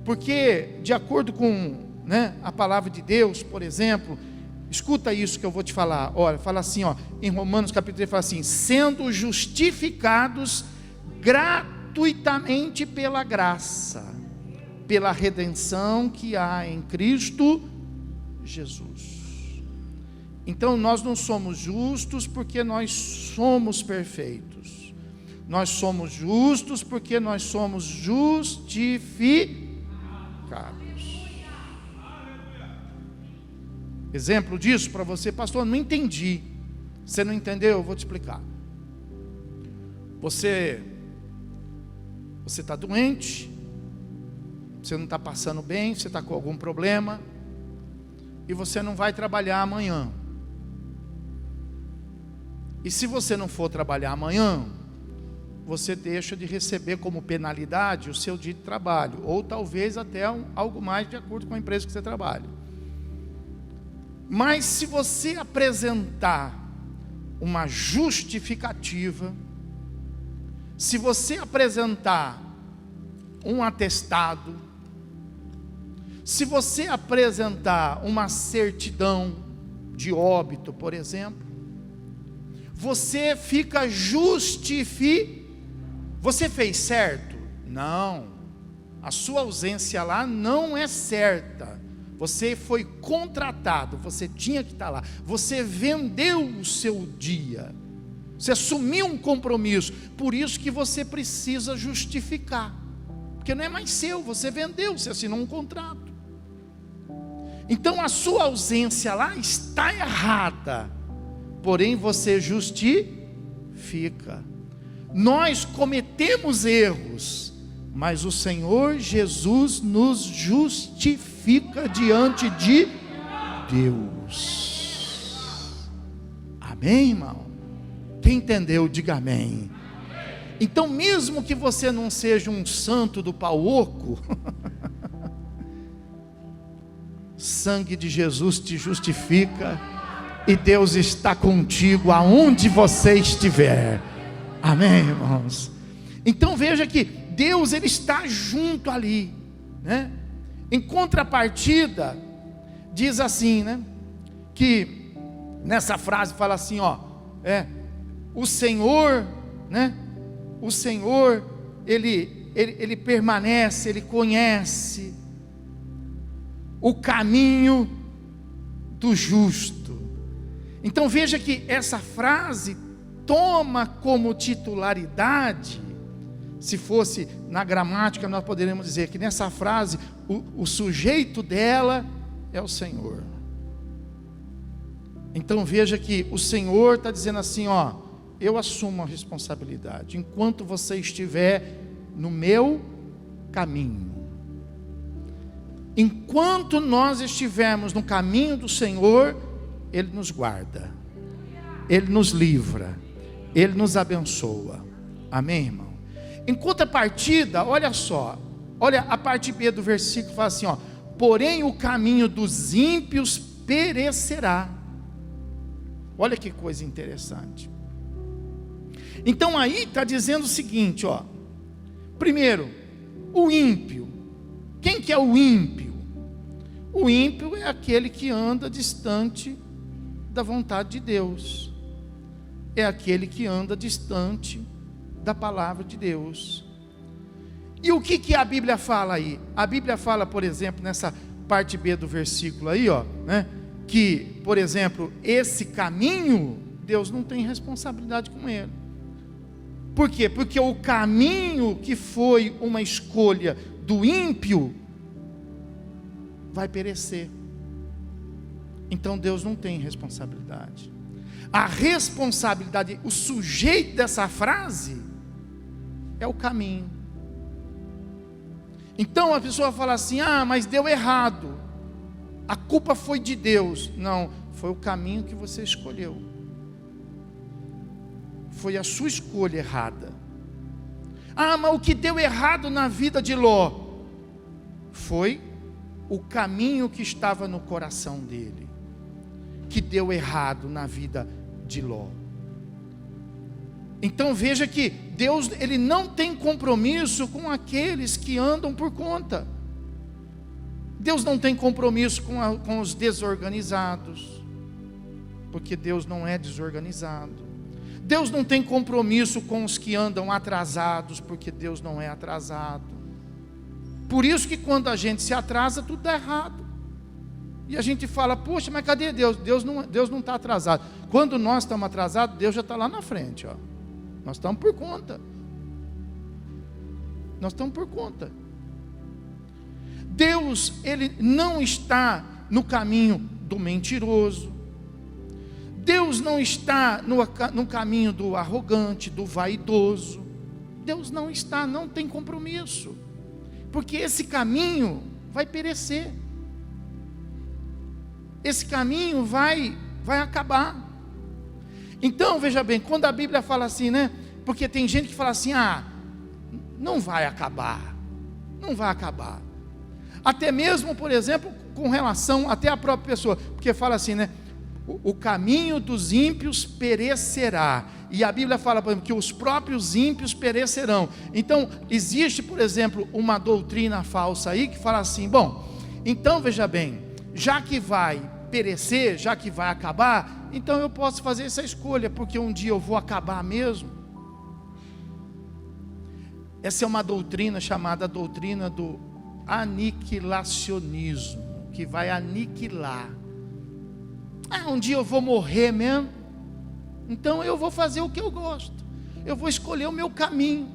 Porque de acordo com, né, a palavra de Deus, por exemplo, escuta isso que eu vou te falar. Olha, fala assim, ó, em Romanos capítulo 3 fala assim: sendo justificados gratuitamente pela graça, pela redenção que há em Cristo Jesus. Então nós não somos justos porque nós somos perfeitos. Nós somos justos porque nós somos justificados. Exemplo disso para você, pastor, não entendi. Você não entendeu? Eu vou te explicar. Você Você está doente, você não está passando bem, você está com algum problema, e você não vai trabalhar amanhã. E se você não for trabalhar amanhã, você deixa de receber como penalidade o seu dia de trabalho, ou talvez até algo mais de acordo com a empresa que você trabalha. Mas se você apresentar uma justificativa, se você apresentar um atestado, se você apresentar uma certidão de óbito, por exemplo, você fica justificado. Você fez certo? Não. A sua ausência lá não é certa. Você foi contratado, você tinha que estar lá. Você vendeu o seu dia. Você assumiu um compromisso. Por isso que você precisa justificar. Porque não é mais seu, você vendeu, você assinou um contrato. Então a sua ausência lá está errada. Porém você justifica. Nós cometemos erros, mas o Senhor Jesus nos justifica diante de Deus. Amém, irmão? Quem entendeu, diga amém. Então, mesmo que você não seja um santo do pau oco, sangue de Jesus te justifica, e Deus está contigo aonde você estiver. Amém, irmãos? Então veja que Deus, Ele está junto ali, né? Em contrapartida, diz assim, né? Que nessa frase fala assim, ó, o Senhor, né? O Senhor, Ele permanece, Ele conhece o caminho do justo. Então veja que essa frase toma como titularidade, se fosse na gramática, nós poderíamos dizer que nessa frase, o sujeito dela é o Senhor. Então veja que o Senhor está dizendo assim, ó, eu assumo a responsabilidade, enquanto você estiver no meu caminho. Enquanto nós estivermos no caminho do Senhor, Ele nos guarda, Ele nos livra, Ele nos abençoa. Amém, irmão? Em contrapartida, olha só, olha a parte B do versículo, fala assim, ó, porém o caminho dos ímpios perecerá. Olha que coisa interessante. Então aí está dizendo o seguinte, ó, primeiro, o ímpio. Quem que é o ímpio? O ímpio é aquele que anda distante da vontade de Deus. É aquele que anda distante da palavra de Deus. E o que a Bíblia fala aí? A Bíblia fala, por exemplo, nessa parte B do versículo aí, ó, né, que, por exemplo, esse caminho, Deus não tem responsabilidade com ele. Por quê? Porque o caminho que foi uma escolha do ímpio vai perecer. Então Deus não tem responsabilidade. A responsabilidade, o sujeito dessa frase é o caminho. Então a pessoa fala assim, mas deu errado, a culpa foi de Deus. Não, foi o caminho que você escolheu, foi a sua escolha errada. Mas o que deu errado na vida de Ló foi o caminho que estava no coração dele, que deu errado na vida de Ló. Então veja que Deus, Ele não tem compromisso com aqueles que andam por conta. Deus não tem compromisso com os desorganizados, porque Deus não é desorganizado. Deus não tem compromisso com os que andam atrasados, porque Deus não é atrasado. Por isso que quando a gente se atrasa, tudo dá errado. E a gente fala, poxa, mas cadê Deus? Deus não está atrasado. Quando nós estamos atrasados, Deus já está lá na frente, ó. Nós estamos por conta. Nós estamos por conta. Deus, Ele não está no caminho do mentiroso. Deus não está no caminho do arrogante, do vaidoso. Deus não tem compromisso, porque esse caminho vai perecer, esse caminho vai acabar. Então, veja bem, quando a Bíblia fala assim, né? Porque tem gente que fala assim, não vai acabar, até mesmo, por exemplo, com relação até à própria pessoa, porque fala assim, né? O caminho dos ímpios perecerá, e a Bíblia fala, por exemplo, que os próprios ímpios perecerão. Então, existe, por exemplo, uma doutrina falsa aí, que fala assim, bom, então veja bem, já que vai perecer, já que vai acabar, então eu posso fazer essa escolha, porque um dia eu vou acabar mesmo. Essa é uma doutrina chamada doutrina do aniquilacionismo, que vai aniquilar. Um dia eu vou morrer mesmo, então eu vou fazer o que eu gosto, eu vou escolher o meu caminho.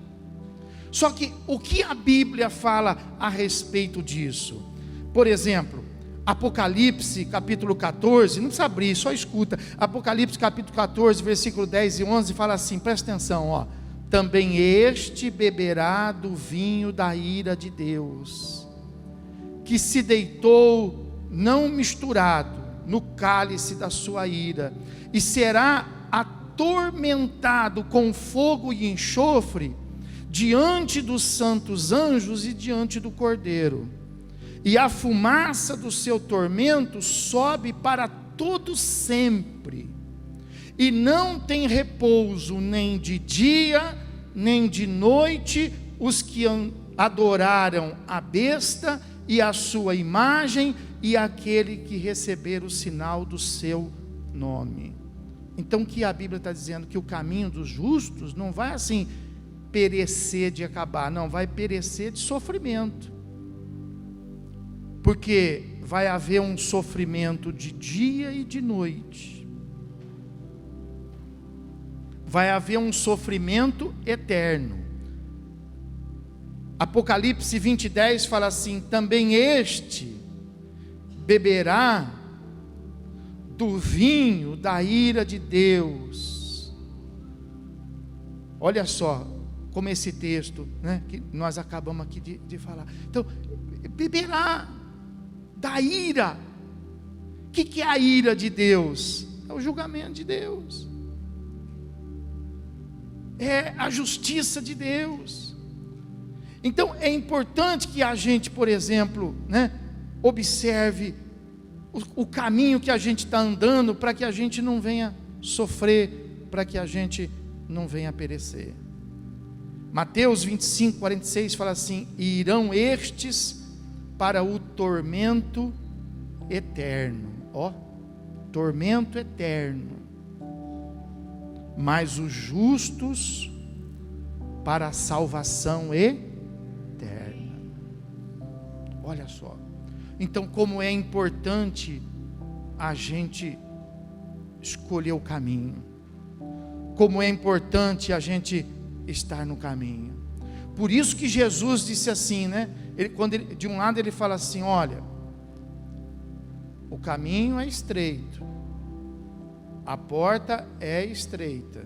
Só que o que a Bíblia fala a respeito disso? Por exemplo, Apocalipse capítulo 14, não precisa abrir, só escuta. Apocalipse capítulo 14, versículo 10 e 11, fala assim, presta atenção, também este beberá do vinho da ira de Deus, que se deitou não misturado no cálice da sua ira, e será atormentado com fogo e enxofre, diante dos santos anjos e diante do Cordeiro. E a fumaça do seu tormento sobe para todo sempre, e não tem repouso nem de dia, nem de noite, os que adoraram a besta e a sua imagem, e aquele que receber o sinal do seu nome. Então, o que a Bíblia está dizendo? Que o caminho dos justos não vai assim perecer de acabar, não, vai perecer de sofrimento, porque vai haver um sofrimento de dia e de noite, vai haver um sofrimento eterno. Apocalipse 20:10 fala assim, também este beberá do vinho da ira de Deus. Olha só como esse texto, né, que nós acabamos aqui de falar. Então, beberá da ira. O que é a ira de Deus? É o julgamento de Deus, é a justiça de Deus. Então é importante que a gente, por exemplo, né, observe o caminho que a gente está andando, para que a gente não venha sofrer, para que a gente não venha perecer. Mateus 25:46 fala assim, e irão estes para o tormento eterno, tormento eterno, mas os justos para a salvação eterna. Olha só, então como é importante a gente escolher o caminho, como é importante a gente estar no caminho. Por isso que Jesus disse assim, né? De um lado ele fala assim, olha, o caminho é estreito, a porta é estreita,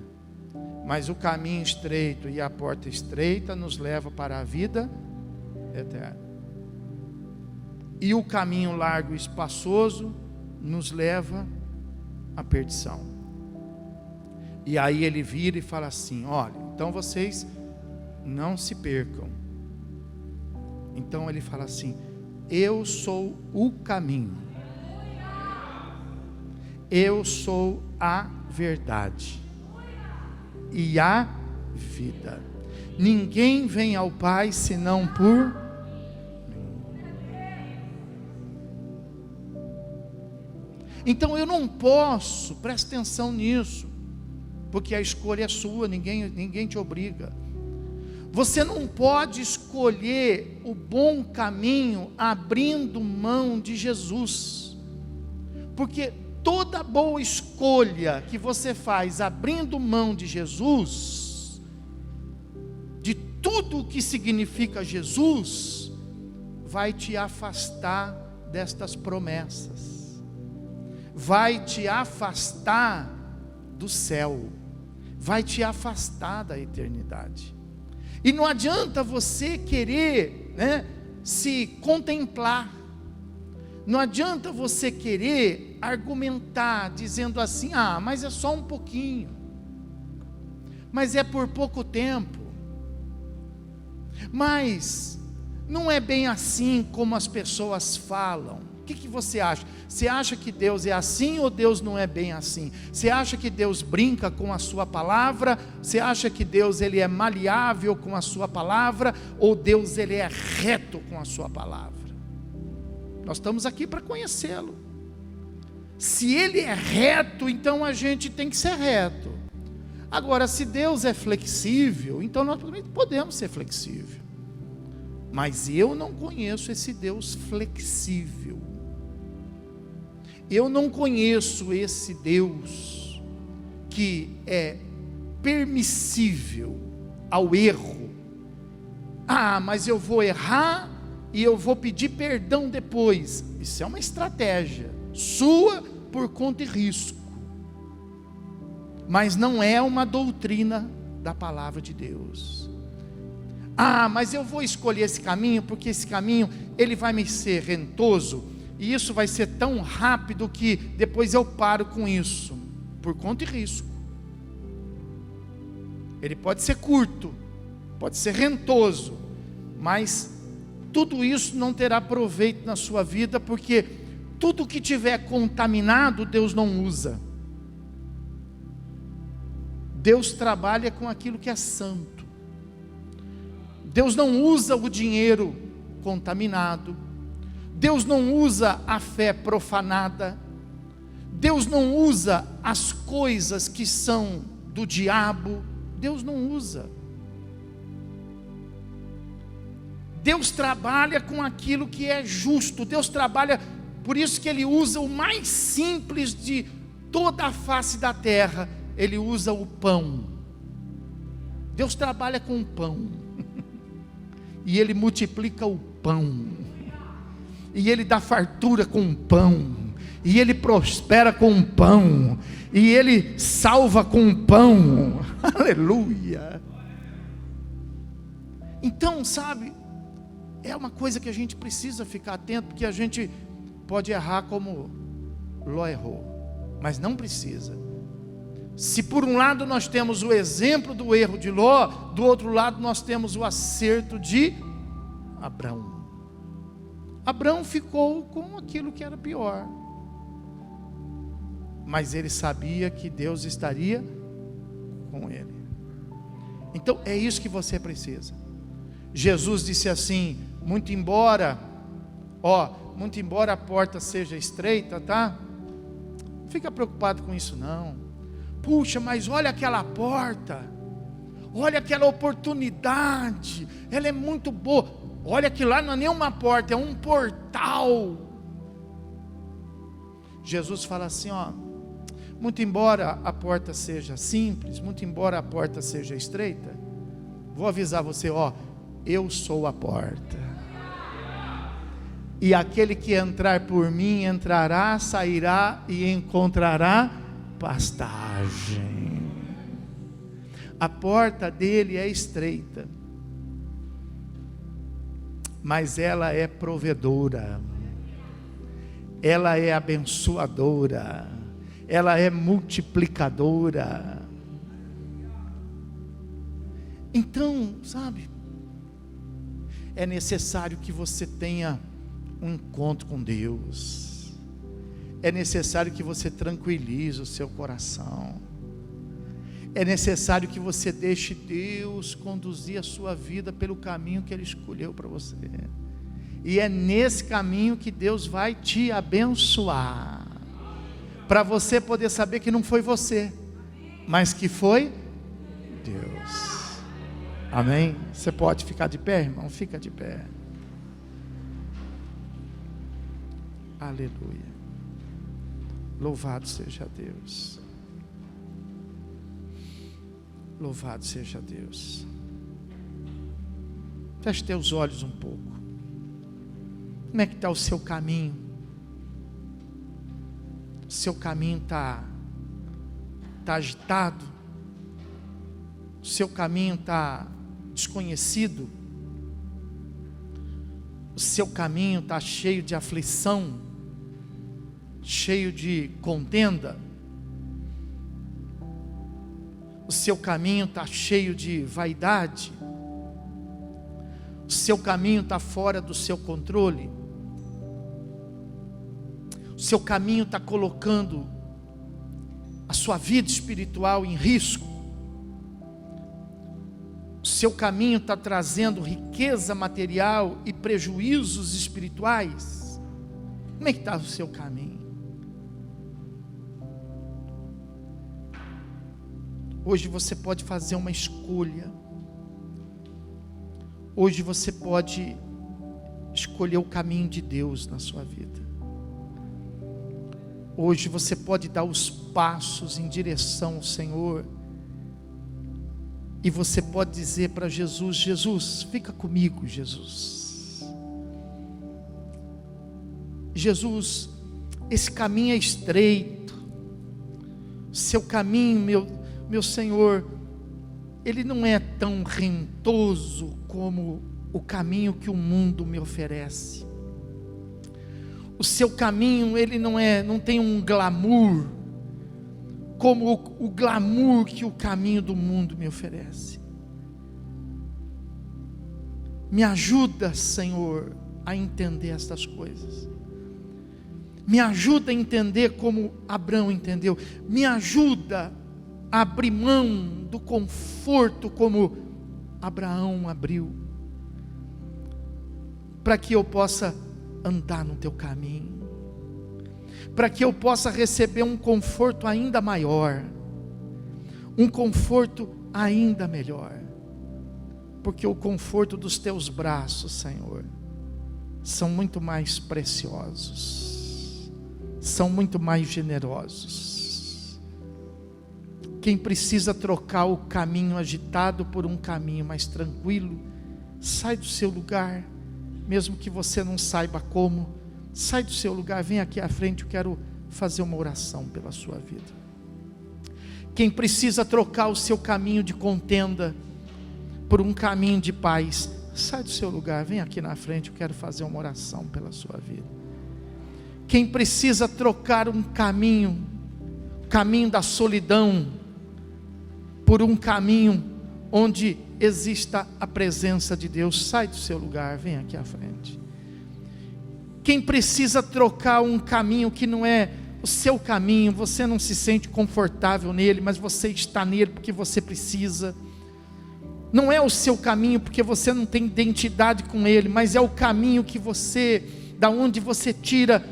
mas o caminho estreito e a porta estreita nos leva para a vida eterna, e o caminho largo e espaçoso nos leva à perdição. E aí ele vira e fala assim, olha, então vocês não se percam. Então ele fala assim, eu sou o caminho, eu sou a verdade e a vida. Ninguém vem ao Pai senão por mim. Então eu não posso, presta atenção nisso, porque a escolha é sua, ninguém te obriga. Você não pode escolher o bom caminho abrindo mão de Jesus, porque toda boa escolha que você faz abrindo mão de Jesus, de tudo o que significa Jesus, vai te afastar destas promessas, vai te afastar do céu, vai te afastar da eternidade. E não adianta você querer, né, se contemplar. Não adianta você querer argumentar, dizendo assim, mas é só um pouquinho. Mas é por pouco tempo. Mas não é bem assim como as pessoas falam. O que você acha? Você acha que Deus é assim ou Deus não é bem assim? Você acha que Deus brinca com a sua palavra? Você acha que Deus ele é maleável com a sua palavra? Ou Deus ele é reto com a sua palavra? Nós estamos aqui para conhecê-lo. Se ele é reto, então a gente tem que ser reto. Agora, se Deus é flexível, então nós também podemos ser flexíveis. Mas eu não conheço esse Deus flexível. Eu não conheço esse Deus que é permissível ao erro. Mas eu vou errar e eu vou pedir perdão depois. Isso é uma estratégia sua por conta e risco. Mas não é uma doutrina da palavra de Deus. Mas eu vou escolher esse caminho, porque esse caminho, ele vai me ser rentoso, e isso vai ser tão rápido, que depois eu paro com isso, por conta e risco. Ele pode ser curto, pode ser rentoso, mas tudo isso não terá proveito na sua vida, porque tudo que tiver contaminado, Deus não usa. Deus trabalha com aquilo que é santo. Deus não usa o dinheiro contaminado. Deus não usa a fé profanada. Deus não usa as coisas que são do diabo. Deus não usa. Deus trabalha com aquilo que é justo. Deus trabalha, por isso que Ele usa o mais simples de toda a face da terra. Ele usa o pão. Deus trabalha com o pão. E Ele multiplica o pão. E Ele dá fartura com o pão. E Ele prospera com o pão. E Ele salva com o pão. Aleluia. Então, sabe, é uma coisa que a gente precisa ficar atento, porque a gente pode errar como Ló errou, mas não precisa. Se por um lado nós temos o exemplo do erro de Ló, do outro lado nós temos o acerto de Abrão. Abrão ficou com aquilo que era pior, mas ele sabia que Deus estaria com ele. Então é isso que você precisa. Jesus disse assim: muito embora a porta seja estreita, tá? Não fica preocupado com isso não. Puxa, mas olha aquela porta, olha aquela oportunidade, ela é muito boa. Olha que lá não é nem uma porta, é um portal. Jesus fala assim, muito embora a porta seja simples, muito embora a porta seja estreita, vou avisar você, eu sou a porta. E aquele que entrar por mim, entrará, sairá e encontrará pastagem. A porta dele é estreita, mas ela é provedora, ela é abençoadora, ela é multiplicadora. Então, sabe, é necessário que você tenha um encontro com Deus. É necessário que você tranquilize o seu coração. É necessário que você deixe Deus conduzir a sua vida pelo caminho que Ele escolheu para você. E é nesse caminho que Deus vai te abençoar, para você poder saber que não foi você, mas que foi Deus. Amém? Você pode ficar de pé, irmão? Fica de pé. Aleluia. Louvado seja Deus. Louvado seja Deus. Feche teus olhos um pouco. Como é que está o seu caminho? O seu caminho está agitado? O seu caminho está desconhecido, o seu caminho está cheio de aflição, cheio de contenda, o seu caminho está cheio de vaidade, o seu caminho está fora do seu controle, o seu caminho está colocando a sua vida espiritual em risco, o seu caminho está trazendo riqueza material e prejuízos espirituais. Como é que está o seu caminho? Hoje você pode fazer uma escolha. Hoje você pode escolher o caminho de Deus na sua vida. Hoje você pode dar os passos em direção ao Senhor. E você pode dizer para Jesus: Jesus, fica comigo, Jesus. Jesus, esse caminho é estreito. Seu caminho, meu Senhor, ele não é tão rentoso como o caminho que o mundo me oferece. O seu caminho, ele não tem um glamour como o glamour que o caminho do mundo me oferece. Me ajuda, Senhor, a entender estas coisas. Me ajuda a entender como Abraão entendeu. Me ajuda a abrir mão do conforto como Abraão abriu, para que eu possa andar no teu caminho, para que eu possa receber um conforto ainda maior, um conforto ainda melhor, porque o conforto dos teus braços, Senhor, são muito mais preciosos, são muito mais generosos. Quem precisa trocar o caminho agitado por um caminho mais tranquilo, sai do seu lugar, mesmo que você não saiba como, sai do seu lugar, vem aqui à frente, eu quero fazer uma oração pela sua vida. Quem precisa trocar o seu caminho de contenda por um caminho de paz, sai do seu lugar, vem aqui na frente, eu quero fazer uma oração pela sua vida. Quem precisa trocar um caminho, o caminho da solidão, por um caminho onde exista a presença de Deus, sai do seu lugar, vem aqui à frente. Quem precisa trocar um caminho que não é o seu caminho, você não se sente confortável nele, mas você está nele porque você precisa. Não é o seu caminho porque você não tem identidade com ele, mas é o caminho que você, da onde você tira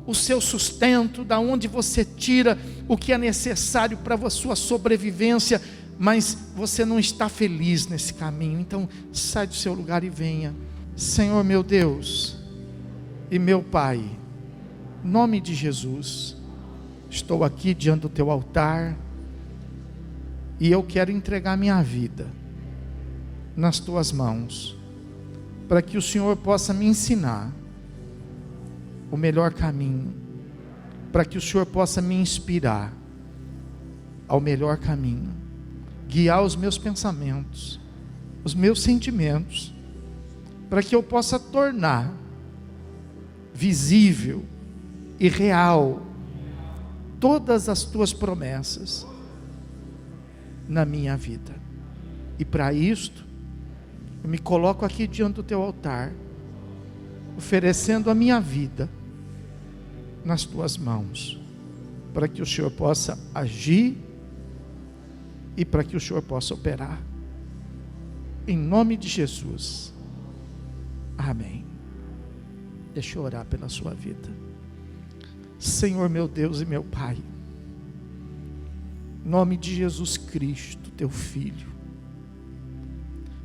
o seu sustento, da onde você tira o que é necessário para a sua sobrevivência, mas você não está feliz nesse caminho. Então sai do seu lugar e venha. Senhor meu Deus e meu Pai, em nome de Jesus, estou aqui diante do teu altar e eu quero entregar minha vida nas tuas mãos, para que o Senhor possa me ensinar o melhor caminho, para que o Senhor possa me inspirar ao melhor caminho, guiar os meus pensamentos, os meus sentimentos, para que eu possa tornar visível e real todas as tuas promessas na minha vida. E para isto, eu me coloco aqui diante do teu altar, oferecendo a minha vida nas tuas mãos, para que o Senhor possa agir e para que o Senhor possa operar, em nome de Jesus, amém. Deixa eu orar pela sua vida. Senhor meu Deus e meu Pai, em nome de Jesus Cristo, teu Filho,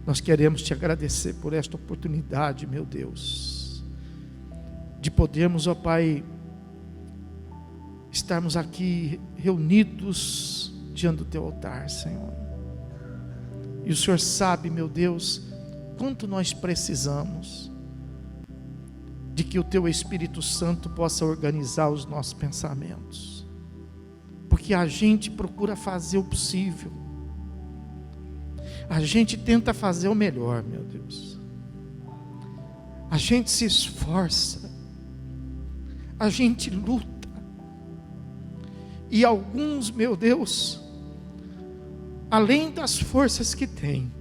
nós queremos te agradecer por esta oportunidade, meu Deus, de podermos, ó Pai, estarmos aqui reunidos diante do teu altar, Senhor. E o Senhor sabe, meu Deus, quanto nós precisamos de que o teu Espírito Santo possa organizar os nossos pensamentos, porque a gente procura fazer o possível, A gente tenta fazer o melhor, meu Deus. A gente se esforça. A gente luta. E alguns, meu Deus, além das forças que tem,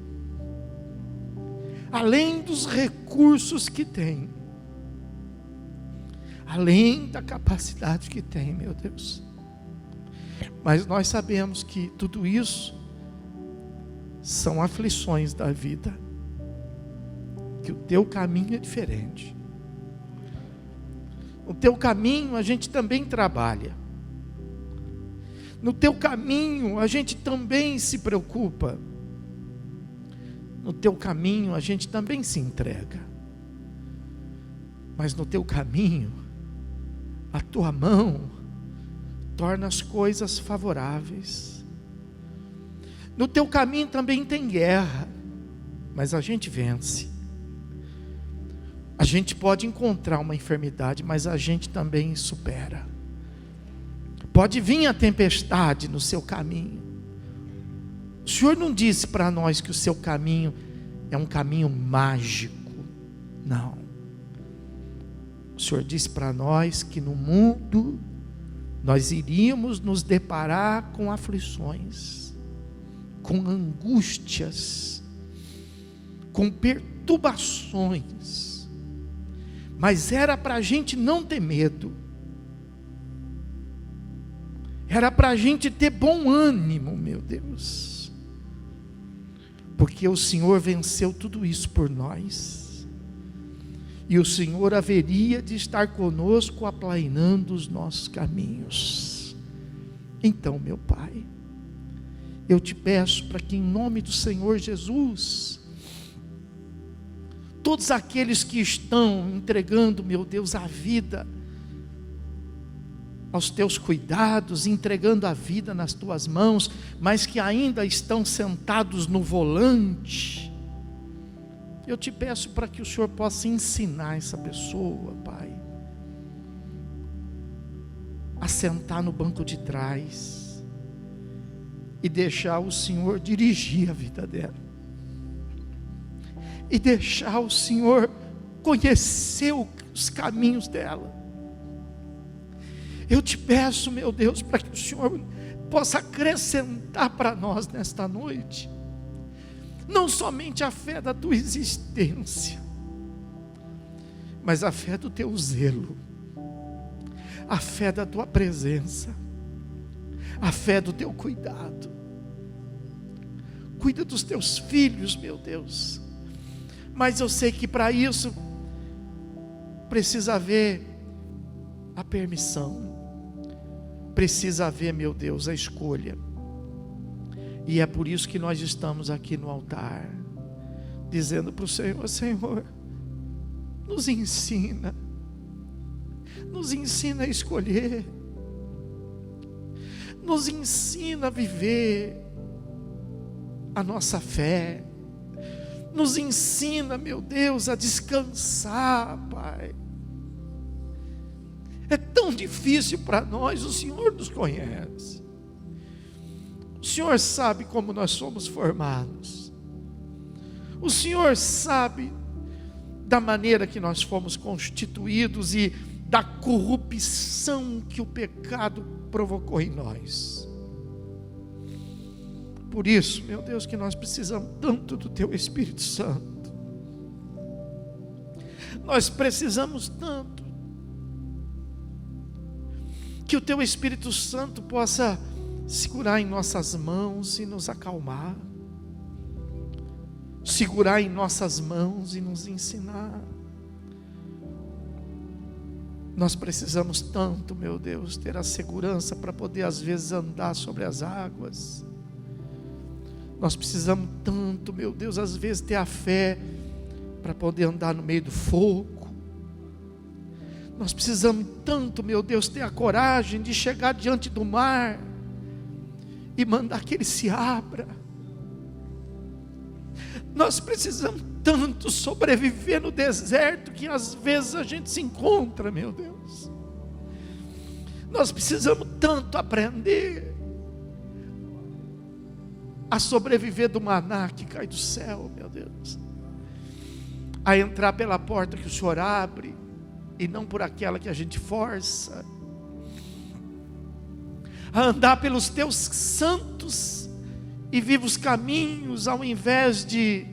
além dos recursos que tem, além da capacidade que tem, meu Deus, mas nós sabemos que tudo isso são aflições da vida, que o teu caminho é diferente. No teu caminho a gente também trabalha. No teu caminho a gente também se preocupa. No teu caminho a gente também se entrega. Mas no teu caminho, a tua mão torna as coisas favoráveis. No teu caminho também tem guerra, mas a gente vence. A gente pode encontrar uma enfermidade, mas a gente também supera. Pode vir a tempestade no seu caminho. O Senhor não disse para nós que o seu caminho é um caminho mágico. Não. O Senhor disse para nós que no mundo nós iríamos nos deparar com aflições, com angústias, com perturbações. Mas era para a gente não ter medo. Era para a gente ter bom ânimo, meu Deus. Porque o Senhor venceu tudo isso por nós. E o Senhor haveria de estar conosco, aplainando os nossos caminhos. Então, meu Pai, eu te peço para que em nome do Senhor Jesus, todos aqueles que estão entregando, meu Deus, a vida aos teus cuidados, entregando a vida nas tuas mãos, mas que ainda estão sentados no volante, eu te peço para que o Senhor possa ensinar essa pessoa, Pai, a sentar no banco de trás e deixar o Senhor dirigir a vida dela, e deixar o Senhor conhecer os caminhos dela. Eu te peço, meu Deus, para que o Senhor possa acrescentar para nós nesta noite, não somente a fé da tua existência, mas a fé do teu zelo, a fé da tua presença, a fé do teu cuidado. Cuida dos teus filhos, meu Deus. Mas eu sei que para isso precisa haver a permissão, precisa haver, meu Deus, a escolha. E é por isso que nós estamos aqui no altar, dizendo para o Senhor: Senhor, nos ensina a escolher, nos ensina a viver a nossa fé, nos ensina, meu Deus, a descansar, Pai. É tão difícil para nós, o Senhor nos conhece. O Senhor sabe como nós somos formados. O Senhor sabe da maneira que nós fomos constituídos e da corrupção que o pecado provocou em nós. Por isso, meu Deus, que nós precisamos tanto do Teu Espírito Santo. Nós precisamos tanto que o Teu Espírito Santo possa segurar em nossas mãos e nos acalmar, segurar em nossas mãos e nos ensinar. Nós precisamos tanto, meu Deus, ter a segurança para poder às vezes andar sobre as águas. Nós precisamos tanto, meu Deus, às vezes ter a fé para poder andar no meio do fogo. Nós precisamos tanto, meu Deus, ter a coragem de chegar diante do mar e mandar que ele se abra. Nós precisamos tanto sobreviver no deserto que às vezes a gente se encontra, meu Deus. Nós precisamos tanto aprender a sobreviver do maná que cai do céu, meu Deus, a entrar pela porta que o Senhor abre, e não por aquela que a gente força, a andar pelos teus santos e vivos caminhos, ao invés de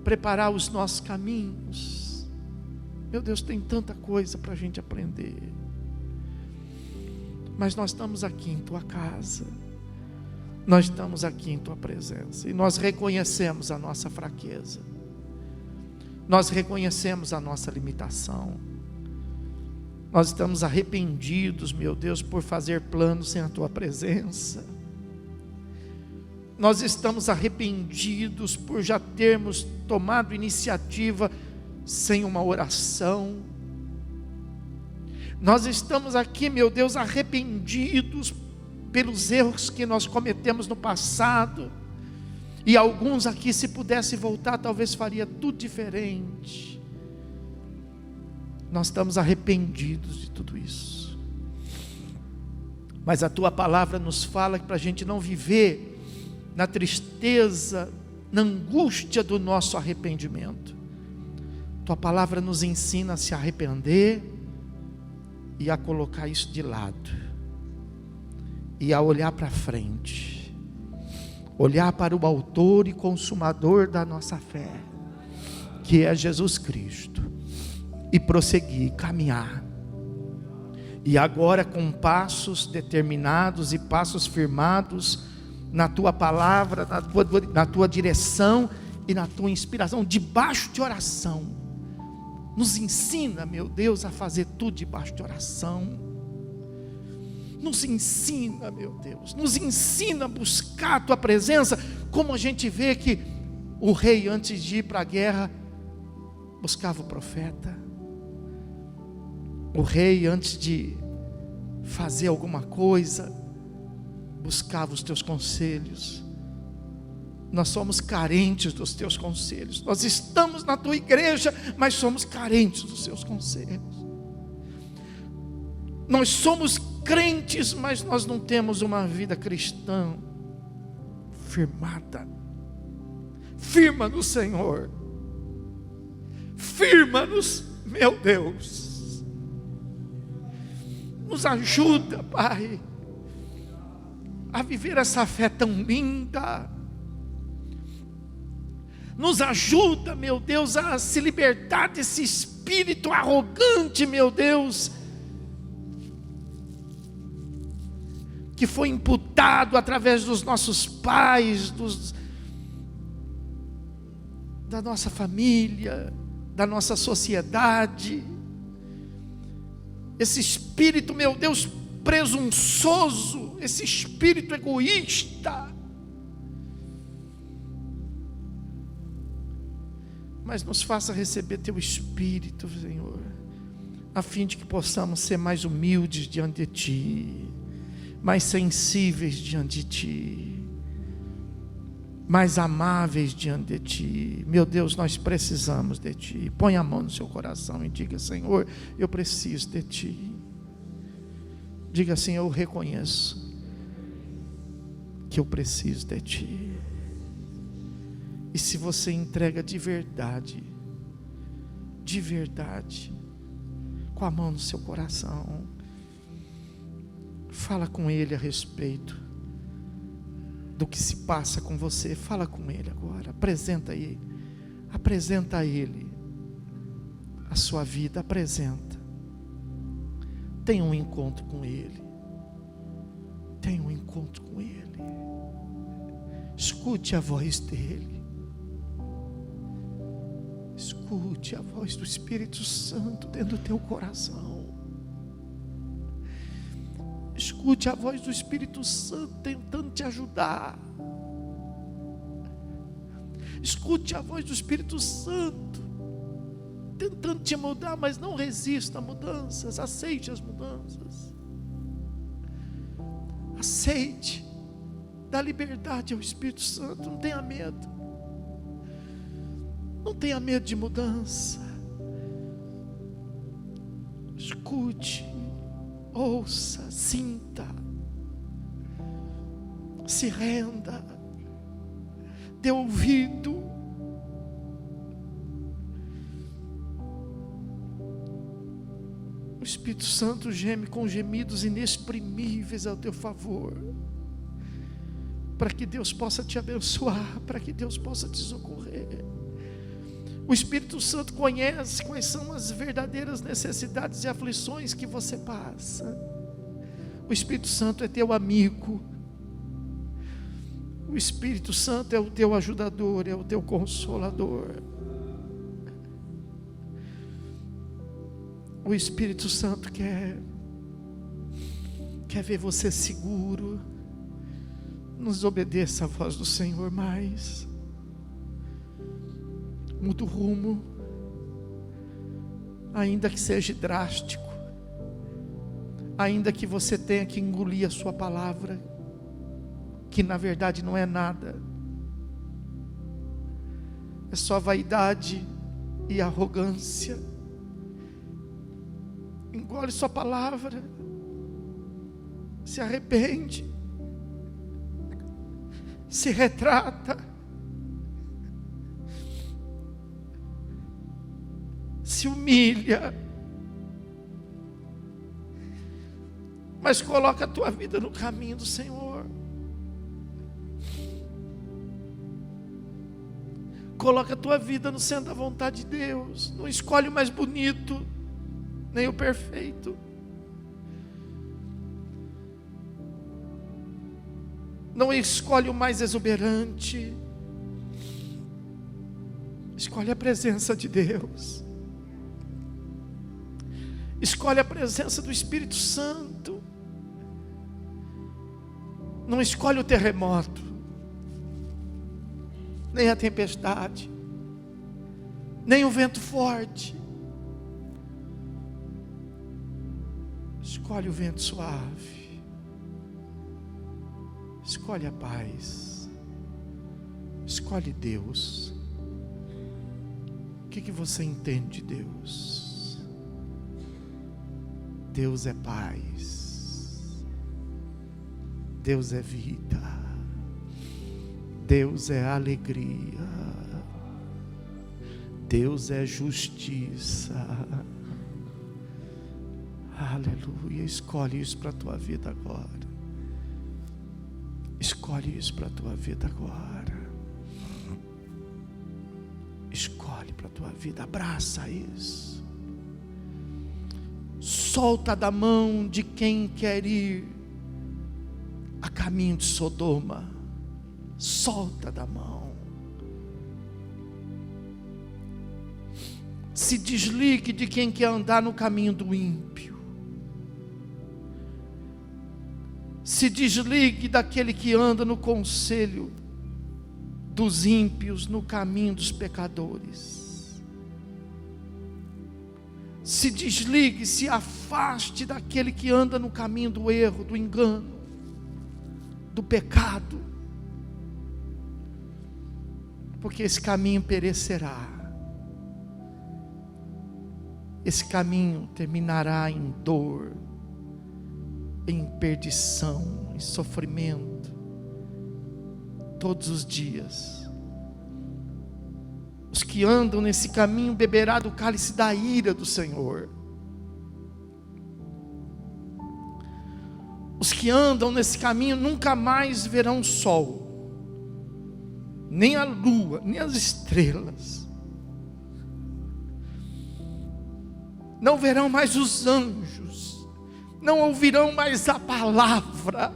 preparar os nossos caminhos. Meu Deus, tem tanta coisa para a gente aprender, mas nós estamos aqui em tua casa, nós estamos aqui em tua presença, e nós reconhecemos a nossa fraqueza, nós reconhecemos a nossa limitação, nós estamos arrependidos, meu Deus, por fazer planos sem a tua presença, nós estamos arrependidos por já termos tomado iniciativa sem uma oração, nós estamos aqui, meu Deus, arrependidos pelos erros que nós cometemos no passado, e alguns aqui, se pudesse voltar, talvez faria tudo diferente. Nós estamos arrependidos de tudo isso, mas a tua palavra nos fala que para a gente não viver na tristeza, na angústia do nosso arrependimento, tua palavra nos ensina a se arrepender e a colocar isso de lado, e a olhar para frente, olhar para o autor e consumador da nossa fé, que é Jesus Cristo, e prosseguir, caminhar, e agora com passos determinados e passos firmados na tua palavra, na tua direção e na tua inspiração, debaixo de oração. Nos ensina, meu Deus, a fazer tudo debaixo de oração. Nos ensina, meu Deus, nos ensina a buscar a tua presença, como a gente vê que o rei, antes de ir para a guerra, buscava o profeta. O rei, antes de fazer alguma coisa, buscava os teus conselhos. Nós somos carentes dos teus conselhos. Nós estamos na tua igreja, mas somos carentes dos seus conselhos. Nós somos crentes, mas nós não temos uma vida cristã firmada. Firma-nos, Senhor. Firma-nos, meu Deus. Nos ajuda, Pai, a viver essa fé tão linda. Nos ajuda, meu Deus, a se libertar desse espírito arrogante, meu Deus, que foi imputado através dos nossos pais, da nossa família, da nossa sociedade. Esse espírito, meu Deus, presunçoso, esse espírito egoísta. Mas nos faça receber teu espírito, Senhor, a fim de que possamos ser mais humildes diante de ti, mais sensíveis diante de ti, mais amáveis diante de ti. Meu Deus, nós precisamos de ti. Põe a mão no seu coração e diga: Senhor, eu preciso de ti. Diga assim: eu reconheço que eu preciso de ti. E se você entrega de verdade, com a mão no seu coração, fala com Ele a respeito do que se passa com você. Fala com Ele agora, apresenta a Ele a sua vida, apresenta. Tenha um encontro com Ele, escute a voz dEle, escute a voz do Espírito Santo dentro do teu coração. Escute a voz do Espírito Santo tentando te ajudar. Escute a voz do Espírito Santo tentando te mudar, mas não resista a mudanças. Aceite as mudanças. Aceite. Dá liberdade ao Espírito Santo. Não tenha medo. Não tenha medo de mudança. Escute, ouça, sinta, se renda, dê ouvido. O Espírito Santo geme com gemidos inexprimíveis ao teu favor, para que Deus possa te abençoar, para que Deus possa te socorrer. O Espírito Santo conhece quais são as verdadeiras necessidades e aflições que você passa. O Espírito Santo é teu amigo. O Espírito Santo é o teu ajudador, é o teu consolador. O Espírito Santo quer ver você seguro. Nos obedeça a voz do Senhor mais. Muda o rumo, ainda que seja drástico, ainda que você tenha que engolir a sua palavra, que na verdade não é nada, é só vaidade e arrogância. Engole sua palavra, se arrepende, se retrata, se humilha, mas coloca a tua vida no caminho do Senhor. Coloca a tua vida no centro da vontade de Deus. Não escolhe o mais bonito, nem o perfeito. Não escolhe o mais exuberante. Escolhe a presença de Deus. Escolhe a presença do Espírito Santo. Não escolhe o terremoto, nem a tempestade, nem o vento forte. Escolhe o vento suave. Escolhe a paz. Escolhe Deus. O que você entende de Deus? Deus é paz, Deus é vida, Deus é alegria, Deus é justiça. Aleluia. Escolhe isso para a tua vida agora. Escolhe isso para a tua vida agora. Escolhe para a tua vida, abraça isso. Solta da mão de quem quer ir a caminho de Sodoma. Solta da mão. Se desligue de quem quer andar no caminho do ímpio. Se desligue daquele que anda no conselho dos ímpios, no caminho dos pecadores. Se desligue, se afaste daquele que anda no caminho do erro, do engano, do pecado, porque esse caminho perecerá. Esse caminho terminará em dor, em perdição, em sofrimento, todos os dias. Os que andam nesse caminho beberá do cálice da ira do Senhor. Os que andam nesse caminho nunca mais verão o sol, nem a lua, nem as estrelas. Não verão mais os anjos, não ouvirão mais a palavra.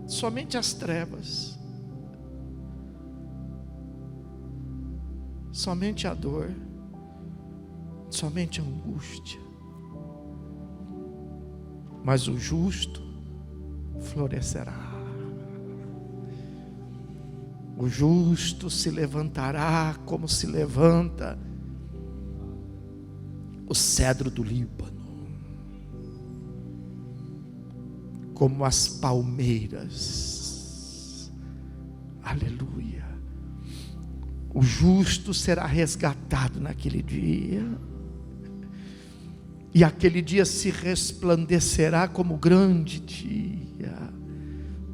Somente as trevas, somente a dor, somente a angústia. Mas o justo florescerá. O justo se levantará como se levanta o cedro do Líbano, como as palmeiras. Aleluia. O justo será resgatado naquele dia, e aquele dia se resplandecerá como grande dia.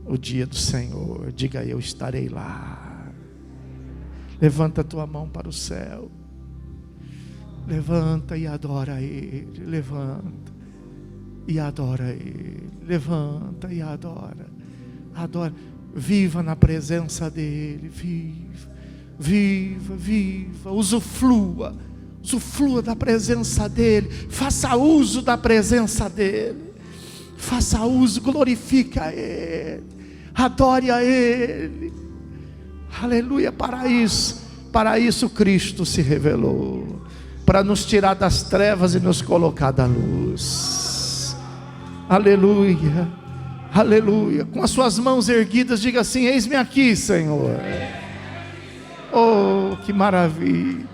o dia do Senhor. Diga: eu estarei lá. Levanta a tua mão para o céu. Levanta e adora Ele. Levanta e adora Ele. Levanta e adora. Adora. Viva na presença dEle. Viva, viva, viva. Usufrua da presença dEle. Faça uso da presença dEle. Faça uso, glorifique a Ele. Adore a Ele. Aleluia. Para isso Cristo se revelou. Para nos tirar das trevas e nos colocar da luz. Aleluia, aleluia. Com as suas mãos erguidas, diga assim: eis-me aqui, Senhor. Oh, que maravilha,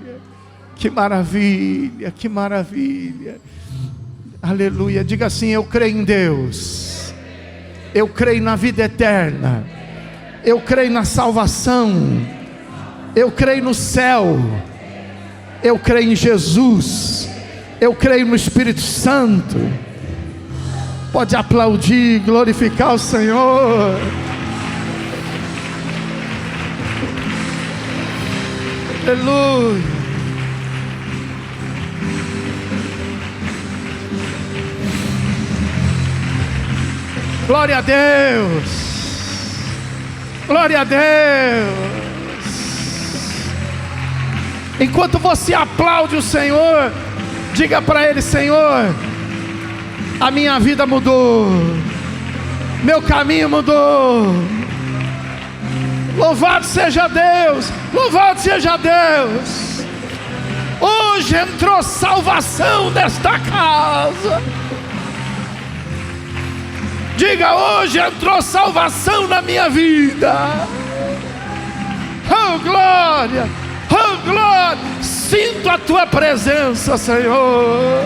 que maravilha, que maravilha. Aleluia. Diga assim: eu creio em Deus, eu creio na vida eterna, eu creio na salvação, eu creio no céu, eu creio em Jesus, eu creio no Espírito Santo. Pode aplaudir, glorificar o Senhor. Aleluia. Glória a Deus. Glória a Deus. Enquanto você aplaude o Senhor, diga para Ele: Senhor, a minha vida mudou, meu caminho mudou. Louvado seja Deus, louvado seja Deus. Hoje entrou salvação nesta casa. Diga: hoje entrou salvação na minha vida. Oh glória, oh glória. Sinto a tua presença, Senhor.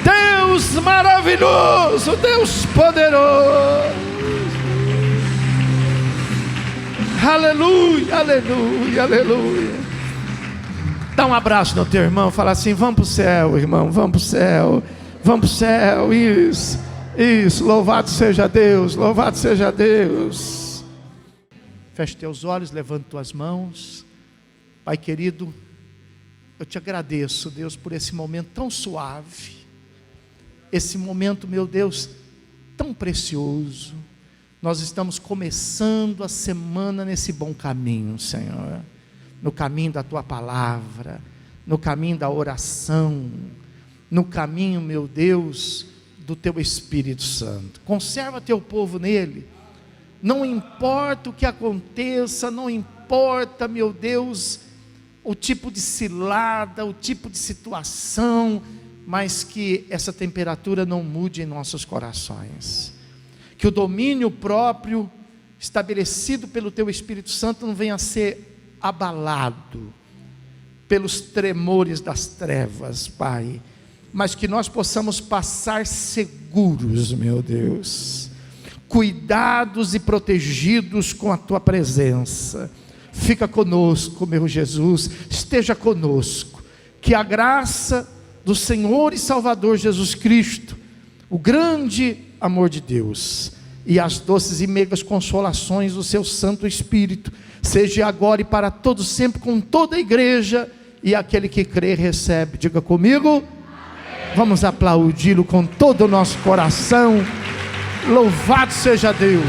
Deus maravilhoso, Deus poderoso. Aleluia, aleluia, aleluia. Dá um abraço no teu irmão, fala assim: vamos para o céu, irmão, vamos para o céu, vamos para o céu. Isso, isso, louvado seja Deus, louvado seja Deus. Feche teus olhos, levanta tuas mãos. Pai querido, eu te agradeço, Deus, por esse momento tão suave, esse momento, meu Deus, tão precioso. Nós estamos começando a semana nesse bom caminho, Senhor, no caminho da tua palavra, no caminho da oração, no caminho, meu Deus, do teu Espírito Santo. Conserva teu povo nele. Não importa o que aconteça, não importa, meu Deus, o tipo de cilada, o tipo de situação, mas que essa temperatura não mude em nossos corações. Que o domínio próprio estabelecido pelo teu Espírito Santo não venha a ser abalado pelos tremores das trevas, Pai, mas que nós possamos passar seguros, meu Deus, cuidados e protegidos com a tua presença. Fica conosco, meu Jesus, esteja conosco. Que a graça do Senhor e Salvador Jesus Cristo, o grande amor de Deus e as doces e meigas consolações do seu Santo Espírito, seja agora e para todos sempre, com toda a igreja, e aquele que crê recebe. Diga comigo: amém. Vamos aplaudi-lo com todo o nosso coração. Louvado seja Deus.